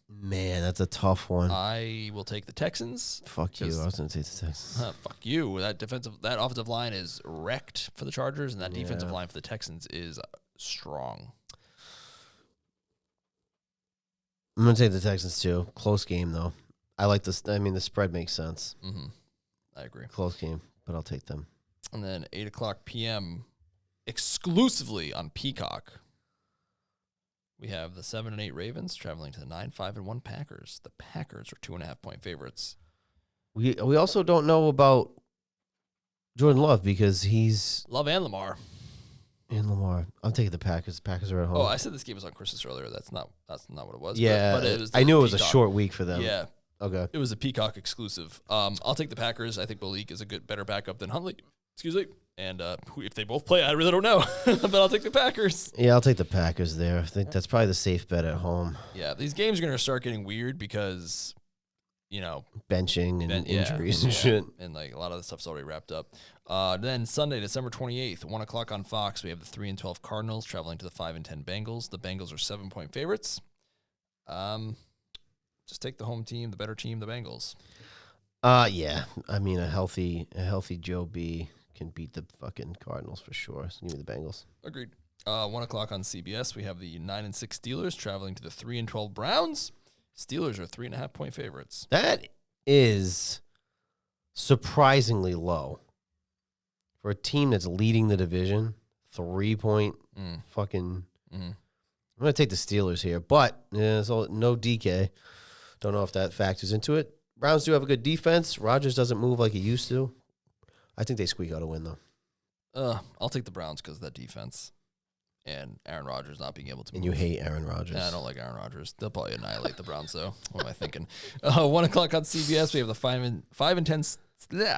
Man, that's a tough one. I will take the Texans. Fuck you. I was going to take the Texans. Fuck you. That offensive line is wrecked for the Chargers, and that defensive line for the Texans is strong. I'm going to take the Texans, too. Close game, though. I like this. I mean, the spread makes sense. Mm-hmm. I agree. Close game, but I'll take them. And then 8 o'clock p.m., exclusively on Peacock, we have the 7-8 Ravens traveling to the 9-5-1 Packers. The Packers are 2.5-point favorites. We also don't know about Jordan Love because he's... Love and Lamar. And Lamar. I'm taking the Packers. The Packers are at home. Oh, I said this game was on Christmas earlier. That's not what it was. Yeah, but it was I knew it was Peacock. a short week for them. Yeah. Okay. It was a Peacock exclusive. I'll take the Packers. I think Malik is a better backup than Huntley. Excuse me. And if they both play, I really don't know. But I'll take the Packers. Yeah, I'll take the Packers there. I think that's probably the safe bet at home. Yeah, these games are going to start getting weird because, benching and injuries and shit. And like a lot of the stuff's already wrapped up. Then Sunday, December 28th, 1 o'clock on Fox, we have the 3-12 Cardinals traveling to the 5-10 Bengals. The Bengals are 7-point favorites. Just take the home team, the better team, the Bengals. Yeah. I mean, a healthy Joe B can beat the fucking Cardinals for sure. So give me the Bengals. Agreed. 1 o'clock on CBS, we have the 9-6 Steelers traveling to the 3-12 Browns. Steelers are 3.5-point favorites. That is surprisingly low for a team that's leading the division. 3-point fucking. I'm gonna take the Steelers here, but so no DK. Don't know if that factors into it. Browns do have a good defense. Rodgers doesn't move like he used to. I think they squeak out a win though. I'll take the Browns because of that defense. And Aaron Rodgers not being able to And move. you hate Aaron Rodgers. Yeah, I don't like Aaron Rodgers. They'll probably annihilate the Browns, though. What am I thinking? 1 o'clock on CBS, we have the 5-10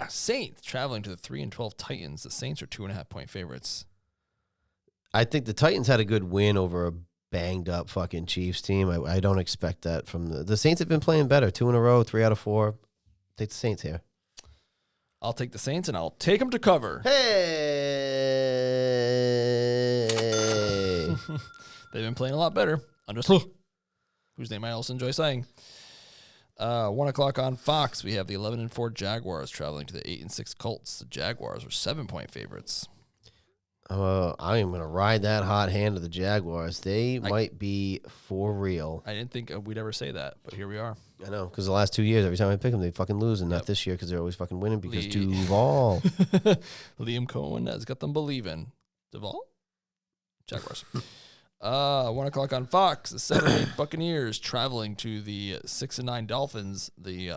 Saints traveling to the 3-12 Titans. The Saints are 2.5-point favorites. I think the Titans had a good win over a banged up fucking Chiefs team. I don't expect that from the Saints. Have been playing better. 2 in a row, 3 out of 4. Take the Saints here. I'll take the Saints, and I'll take them to cover. Hey! They've been playing a lot better. Whose name I also enjoy saying. 1 o'clock on Fox, we have the 11-4 Jaguars traveling to the 8-6 Colts. The Jaguars are 7-point favorites. I am going to ride that hot hand of the Jaguars. They might be for real. I didn't think we'd ever say that, but here we are. I know, because the last 2 years, every time I pick them, they fucking lose, and not this year because they're always fucking winning because Duval. Liam Cohen has got them believing. Duval? Jaguars. 1 o'clock on Fox, the 7-8 Buccaneers traveling to the 6-9 Dolphins. The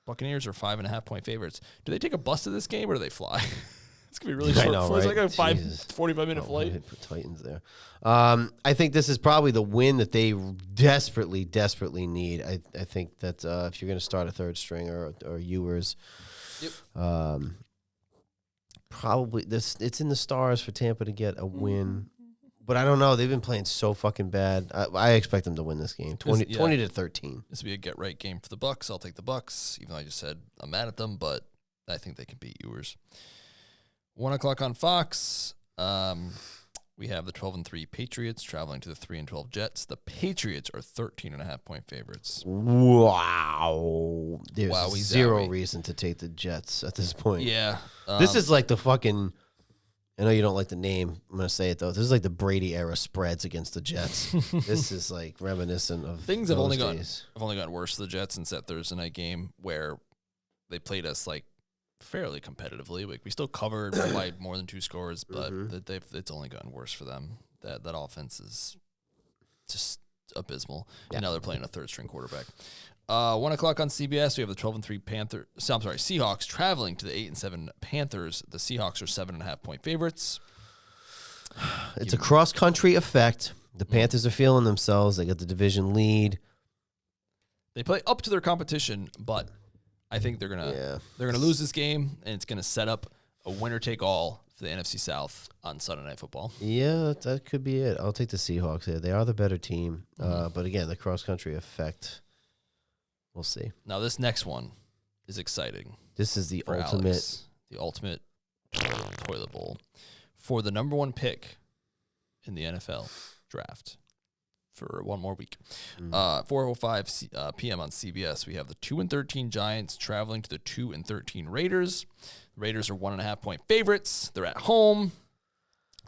Buccaneers are 5.5-point favorites. Do they take a bus to this game or do they fly? It's going to be really short. I know, It's right? like a 45-minute flight. Put Titans there. I think this is probably the win that they desperately, desperately need. I think that if you're going to start a third stringer or Ewers, probably it's in the stars for Tampa to get a win. But I don't know. They've been playing so fucking bad. I expect them to win this game, 20-13. This would be a get-right game for the Bucs. I'll take the Bucs, even though I just said I'm mad at them, but I think they can beat Ewers. 1 o'clock on Fox, we have the 12-3 Patriots traveling to the 3-12 Jets. The Patriots are 13.5-point favorites. Wow. There's Wowie zero zowie. reason to take the Jets at this point. Yeah. This is like the fucking, I know you don't like the name. I'm going to say it, though. This is like the Brady era spreads against the Jets. This is like reminiscent of things have only days. gotten worse for the Jets since that Thursday night game where they played us like fairly competitively. Like we still covered by more than 2 scores, but it's only gotten worse for them. That offense is just abysmal. Yeah. And now they're playing a third-string quarterback. 1 o'clock on CBS, we have the 12-3 Seahawks traveling to the 8-7 Panthers. The Seahawks are 7.5-point favorites. It's a cross-country effect. The Panthers are feeling themselves. They got the division lead. They play up to their competition, but I think they're gonna lose this game, and it's gonna set up a winner-take-all for the NFC South on Sunday Night Football. Yeah, that could be it. I'll take the Seahawks here. They are the better team, but again, the cross-country effect. We'll see. Now, this next one is exciting. This is the ultimate. Alex, the ultimate toilet bowl. For the number 1 pick in the NFL draft for one more week. 4:05 p.m. on CBS, we have the 2-13 Giants traveling to the 2-13 Raiders. The Raiders are 1.5-point favorites. They're at home.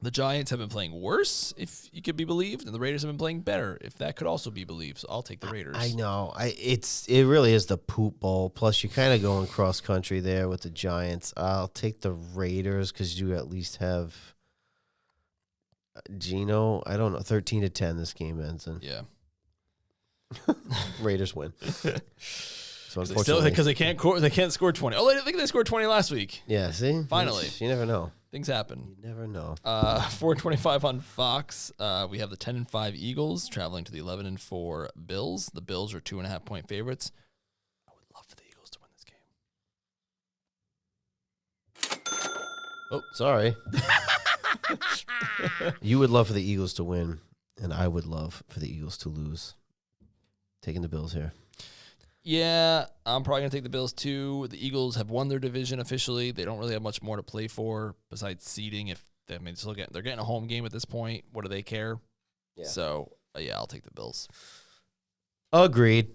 The Giants have been playing worse, if you could be believed, and the Raiders have been playing better, if that could also be believed. So I'll take the Raiders. I know. It really is the poop bowl. Plus, you're kind of going cross country there with the Giants. I'll take the Raiders because you at least have Geno. I don't know. 13-10. This game ends in. Yeah. Raiders win. So unfortunately, because they can't score 20. Oh, I think they scored 20 last week. Yeah. See, Finally, you never know. Things happen. You never know. 4:25 on Fox. We have the 10-5 Eagles traveling to the 11-4 Bills. The Bills are 2.5-point favorites. I would love for the Eagles to win this game. Oh, sorry. You would love for the Eagles to win, and I would love for the Eagles to lose. Taking the Bills here. Yeah, I'm probably going to take the Bills too. The Eagles have won their division officially. They don't really have much more to play for besides seeding. They're getting a home game at this point. What do they care? Yeah. So, I'll take the Bills. Agreed.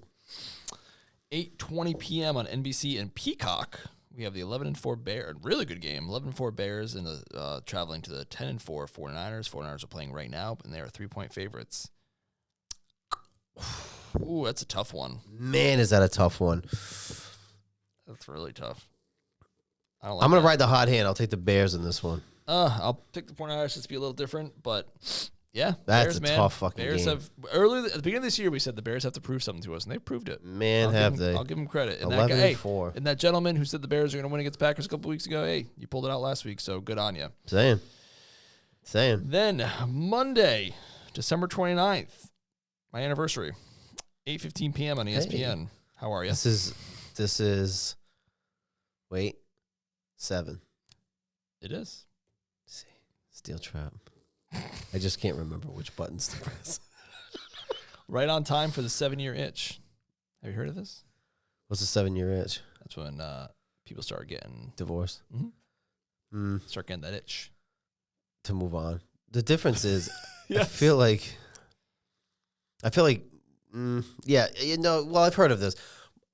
8:20 p.m. on NBC and Peacock. We have the 11-4 Bears, really good game. 11-4 Bears and the traveling to the 10-4 49ers. 49ers are playing right now, and they are 3-point favorites. Ooh, that's a tough one. Man, is that a tough one. That's really tough. I don't like I'm going to that. ride the hot hand. I'll take the Bears in this one. I'll pick the 49ers just to be a little different, but yeah. That's Bears, a man. tough fucking Bears game. have earlier at the beginning of this year we said the Bears have to prove something to us, and they proved it. Man, I'll give them credit. And that guy, 11-4. and that gentleman who said the Bears are going to win against Packers a couple weeks ago, hey, you pulled it out last week, so good on you. Saying. Then Monday, December 29th, my anniversary, 8:15 p.m. on ESPN. Hey. How are you? This is. Wait, 7. It is. Let's see, Steel Trap. I just can't remember which buttons to press. Right on time for the 7-year itch. Have you heard of this? What's the 7-year itch? That's when people start getting divorced. Start getting that itch to move on. The difference is, yes. I feel like, yeah, well, I've heard of this,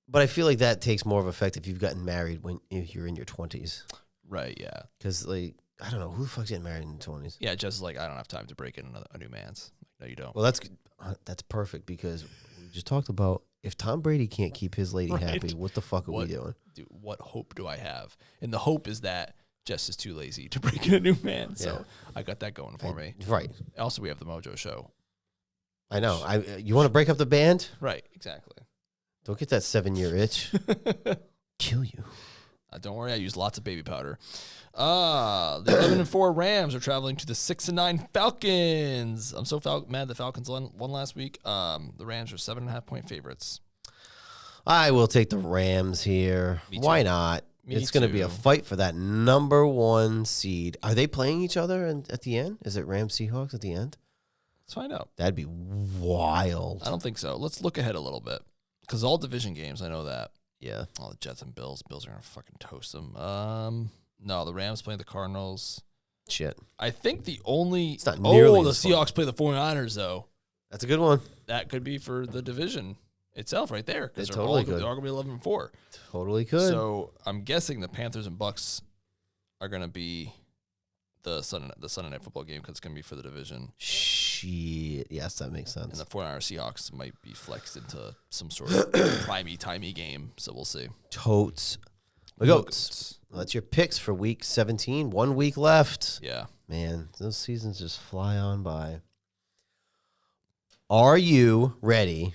but I feel like that takes more of effect if you've gotten married if you're in your 20s. Right, yeah. Because, like, I don't know, who the fuck's getting married in the 20s? Yeah, just like, I don't have time to break in a new man's. No, you don't. Well, that's perfect, because we just talked about, if Tom Brady can't keep his lady happy, what the fuck are we doing? Dude, what hope do I have? And the hope is that Jess is too lazy to break in a new man. So I got that going for me. Right. Also, we have the MOJO show. I know. You want to break up the band? Right, exactly. Don't get that 7-year itch. Kill you. Don't worry, I use lots of baby powder. The 11-4 Rams are traveling to the 6-9 Falcons. I'm so mad the Falcons won last week. The Rams are 7.5-point favorites. I will take the Rams here. Why not? It's going to be a fight for that number 1 seed. Are they playing each other at the end? Is it Rams Seahawks at the end? Let's find out. That'd be wild. I don't think so. Let's look ahead a little bit. Because all division games, I know that. Yeah. All the Jets and Bills. Bills are going to fucking toast them. No, the Rams playing the Cardinals. Shit. I think the only... It's not nearly the Seahawks play the 49ers, though. That's a good one. That could be for the division itself right there. Because they're totally all going to be 11-4. Totally could. So I'm guessing the Panthers and Bucks are going to be the Sunday Night Football game because it's going to be for the division. Shit. Yes, that makes sense. And the 49ers Seahawks might be flexed into some sort of primey-timey game. So we'll see. Totes. The goats. Well, that's your picks for week 17. 1 week left. Yeah. Man, those seasons just fly on by. Are you ready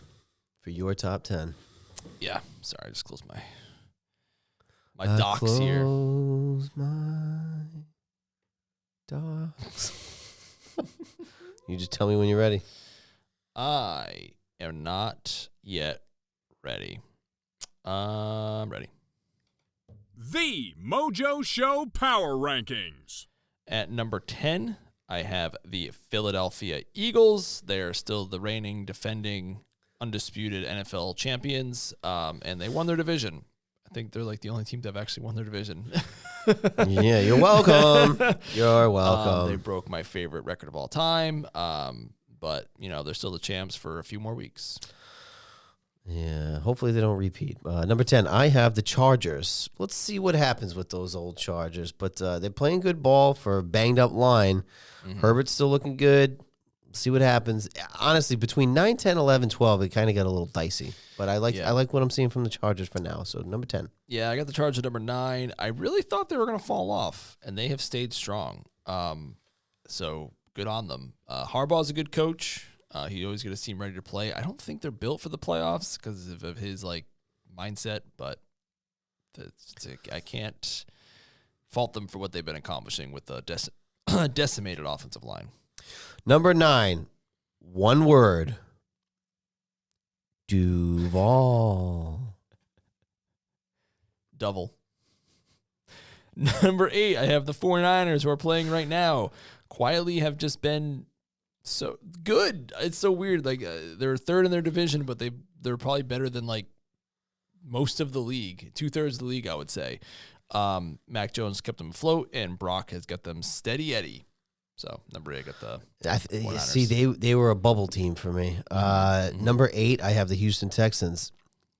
for your top 10? Yeah. Sorry, I just closed my docs here. Close my docs. You just tell me when you're ready. I am not yet ready. I'm ready. The MOJO Show Power Rankings. At number 10, I have the Philadelphia Eagles. They are still the reigning, defending, undisputed NFL champions, and they won their division. I think they're like the only team to have actually won their division. Yeah, you're welcome. You're welcome. They broke my favorite record of all time, but, they're still the champs for a few more weeks. Yeah, hopefully they don't repeat. Number 10, I have the Chargers. Let's see what happens with those old Chargers. But they're playing good ball for a banged-up line. Mm-hmm. Herbert's still looking good. See what happens. Honestly, between 9, 10, 11, 12, it kind of got a little dicey. But I like what I'm seeing from the Chargers for now. So number 10. Yeah, I got the Chargers at number 9. I really thought they were going to fall off, and they have stayed strong. So good on them. Harbaugh's a good coach. He always get his team ready to play. I don't think they're built for the playoffs because of his mindset, but I can't fault them for what they've been accomplishing with the decimated offensive line. Number 9, one word. Duval. Double. Number 8, I have the 49ers who are playing right now. Quietly have just been so good. It's so weird. They're third in their division, but they're probably better than most of the league, 2/3 of the league, I would say. Mac Jones kept them afloat, and Brock has got them steady Eddie. So number 8, I got the 49ers. See, they were a bubble team for me. Number 8, I have the Houston Texans.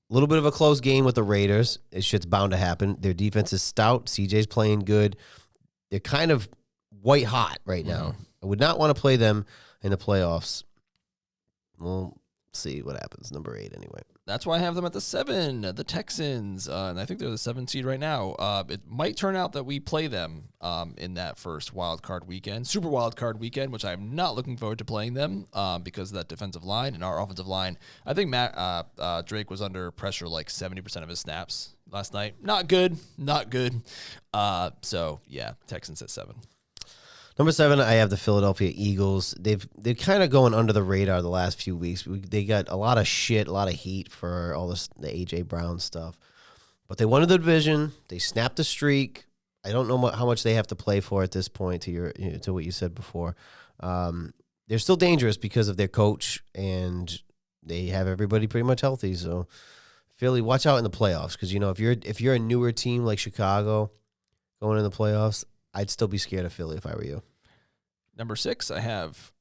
A little bit of a close game with the Raiders. This shit's bound to happen. Their defense is stout. CJ's playing good. They're kind of white hot right now. I would not want to play them in the playoffs. We'll see what happens. Number 8 anyway. That's why I have them at the 7, the Texans. And I think they're the 7 seed right now. It might turn out that we play them in that first wild card weekend, super wild card weekend, which I'm not looking forward to playing them because of that defensive line and our offensive line. I think Drake was under pressure like 70% of his snaps last night. Not good. So, yeah, Texans at 7. Number 7, I have the Philadelphia Eagles. They're kind of going under the radar the last few weeks. They got a lot of shit, a lot of heat for all this, the A.J. Brown stuff. But they won the division. They snapped the streak. I don't know how much they have to play for at this point to what you said before. They're still dangerous because of their coach, and they have everybody pretty much healthy. So, Philly, watch out in the playoffs because, if you're a newer team like Chicago going in the playoffs, I'd still be scared of Philly if I were you. Number 6, I have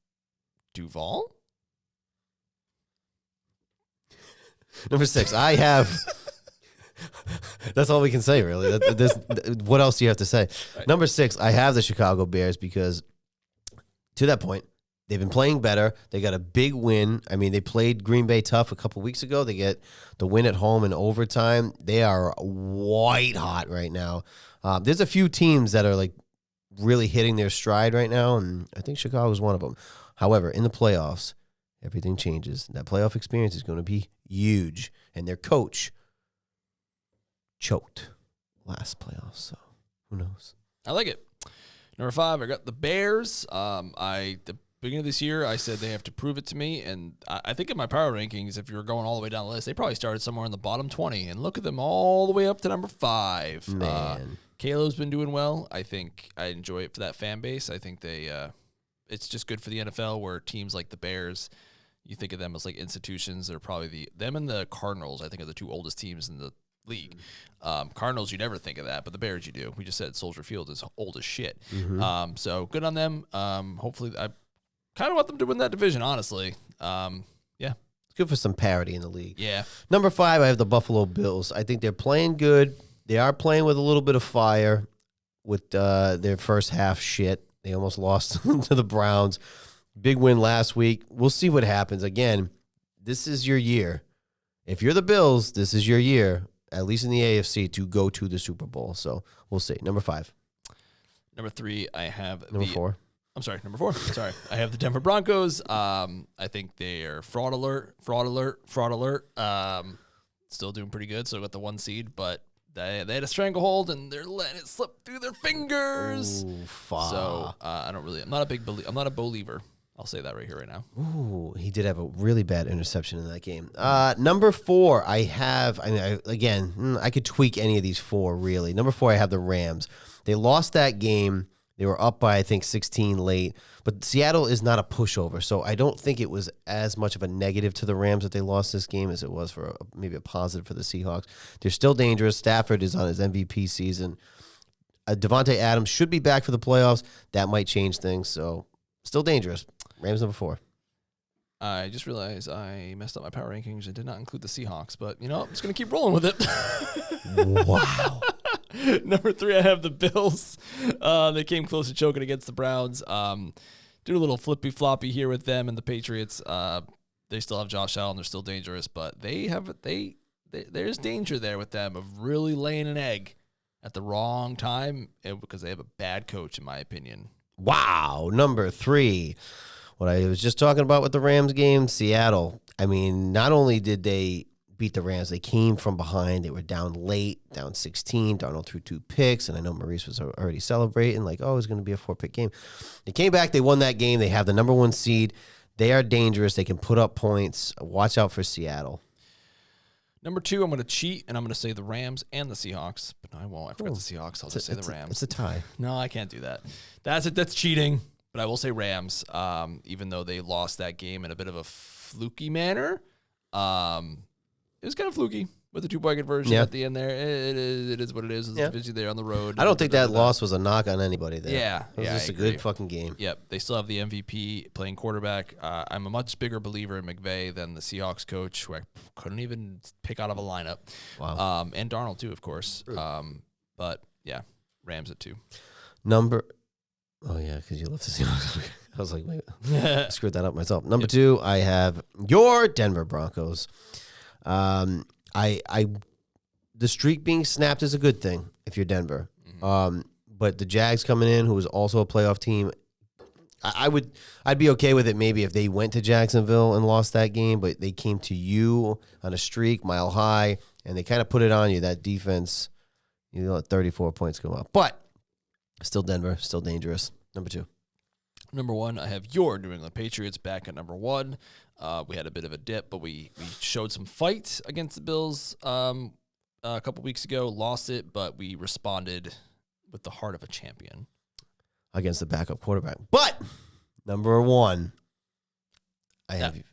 Duval. Number 6, I have. That's all we can say, really. What else do you have to say? Right. Number 6, I have the Chicago Bears because, to that point, they've been playing better. They got a big win. I mean, they played Green Bay tough a couple weeks ago. They get the win at home in overtime. They are white hot right now. There's a few teams that are like really hitting their stride right now, and I think Chicago is one of them. However, in the playoffs, everything changes. That playoff experience is going to be huge, and their coach choked last playoffs, so who knows? I like it. Number 5, I got the Bears. The beginning of this year, I said they have to prove it to me, and I think in my power rankings, if you were going all the way down the list, they probably started somewhere in the bottom 20, and look at them all the way up to number 5. Man. Kalo's been doing well. I think I enjoy it for that fan base. I think it's just good for the NFL where teams like the Bears, you think of them as like institutions. They're probably them and the Cardinals, I think, are the 2 oldest teams in the league. Cardinals, you never think of that, but the Bears, you do. We just said Soldier Field is old as shit. Mm-hmm. So good on them. Hopefully, I kind of want them to win that division, honestly. Yeah. It's good for some parity in the league. Yeah. Number 5, I have the Buffalo Bills. I think they're playing good. They are playing with a little bit of fire with their first half shit. They almost lost to the Browns. Big win last week. We'll see what happens. Again, this is your year. If you're the Bills, this is your year, at least in the AFC, to go to the Super Bowl. So we'll see. Number 5. Number 3, I have Number 4. I'm sorry, number 4. Sorry. I have the Denver Broncos. I think they are fraud alert. Still doing pretty good. So I got the 1 seed, but they had a stranglehold and they're letting it slip through their fingers. Ooh, fuck. So I'm not a believer. I'll say that right here, right now. Ooh, he did have a really bad interception in that game. Number 4, I could tweak any of these 4, really. Number 4, I have the Rams. They lost that game. They were up by, I think, 16 late. But Seattle is not a pushover, so I don't think it was as much of a negative to the Rams that they lost this game as it was for maybe a positive for the Seahawks. They're still dangerous. Stafford is on his MVP season. Devontae Adams should be back for the playoffs. That might change things, so still dangerous. Rams number 4. I just realized I messed up my power rankings and did not include the Seahawks, but, I'm just going to keep rolling with it. Wow. Number 3, I have the Bills. They came close to choking against the Browns. Do a little flippy-floppy here with them and the Patriots. They still have Josh Allen. They're still dangerous, but there's danger there with them of really laying an egg at the wrong time because they have a bad coach, in my opinion. Wow. Number 3. What I was just talking about with the Rams game, Seattle. I mean, not only did they beat the Rams, they came from behind. They were down late, down 16. Darnold threw 2 picks, and I know Maurice was already celebrating, like, oh, it was going to be a 4-pick game. They came back. They won that game. They have the number 1 seed. They are dangerous. They can put up points. Watch out for Seattle. Number 2, I'm going to cheat, and I'm going to say the Rams and the Seahawks. But no, I won't. I forgot the Seahawks. I'll just say the Rams. It's a tie. No, I can't do that. That's cheating. But I will say Rams, even though they lost that game in a bit of a fluky manner. It was kind of fluky. with the 2-point conversion Yeah. at the end there. It is what it is. It's Yeah. busy there on the road. I don't think that loss was a knock on anybody there. Yeah, It was yeah, just I a good agree. fucking game. Yep, they still have the MVP playing quarterback. I'm a much bigger believer in McVay than the Seahawks coach, who I couldn't even pick out of a lineup. Wow. And Darnold too, of course. But yeah, Rams at 2. Oh, yeah, because you left the Seahawks. I was like, wait, I screwed that up myself. Number 2, I have your Denver Broncos. The streak being snapped is a good thing if you're Denver. But the Jags coming in, who is also a playoff team, I'd be okay with it maybe if they went to Jacksonville and lost that game, but they came to you on a streak, mile high, and they kind of put it on you. That defense, you let 34 points come up. But still Denver, still dangerous. Number 2. Number 1, I have your New England Patriots back at number 1. We had a bit of a dip, but we showed some fight against the Bills a couple weeks ago, lost it, but we responded with the heart of a champion. Against the backup quarterback. But number 1, I have you.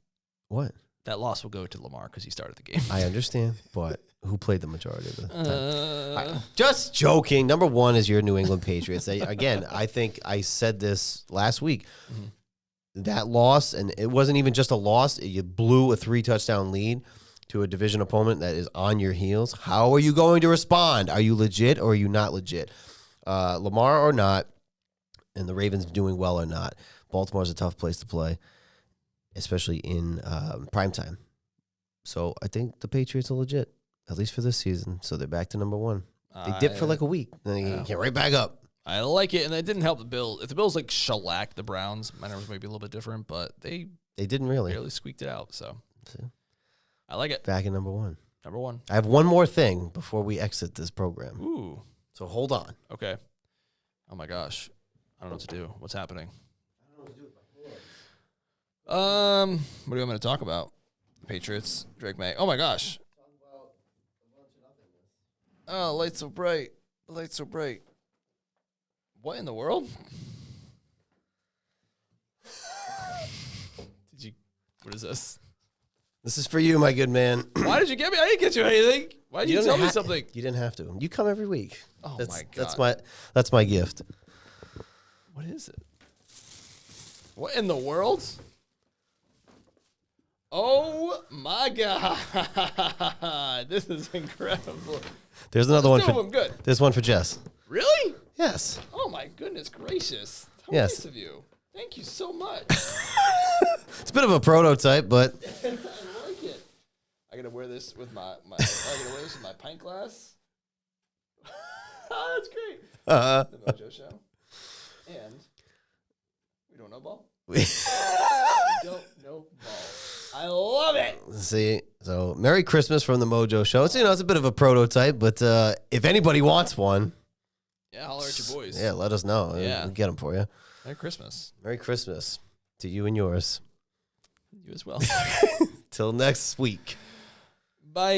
What? That loss will go to Lamar because he started the game. I understand, but who played the majority of the time? Just joking. Number 1 is your New England Patriots. Again, I think I said this last week. That loss, and it wasn't even just a loss. You blew a 3-touchdown lead to a division opponent that is on your heels. How are you going to respond? Are you legit or are you not legit? Lamar or not, and the Ravens doing well or not, Baltimore's a tough place to play, especially in primetime. So I think the Patriots are legit, at least for this season. So they're back to number 1. They dipped for like a week, then they get right back up. I like it, and it didn't help the Bills. If the Bills like shellacked the Browns, my numbers might be a little bit different, but they didn't really. barely squeaked it out. So I like it. Back in number 1. Number 1. I have one more thing before we exit this program. Ooh. So hold on. Okay. Oh my gosh. I don't know what to do. What's happening? What do you want me to talk about? Patriots, Drake May. Oh my gosh. Oh, lights so bright. The lights so bright. What in the world? What is this? This is for you, my good man. Why did you get me? I didn't get you anything. Why did you tell me something? You didn't have to. You come every week. Oh my God. That's my gift. What is it? What in the world? Oh my God. This is incredible. There's another one Two for of them good. There's one for Jess. Really? Yes. Oh my goodness gracious. How Yes. nice of you. Thank you so much. It's a bit of a prototype, but I like it. I gotta wear this with my I gotta wear this with my pint glass. Oh, that's great. The MOJO show. And we don't know ball. We don't know ball. I love it. see. So Merry Christmas from the MOJO show. It's it's a bit of a prototype, but if anybody wants one, Yeah, holler at your boys. yeah, let us know. Yeah. We'll get them for you. Merry Christmas. Merry Christmas to you and yours. You as well. Till next week. Bye.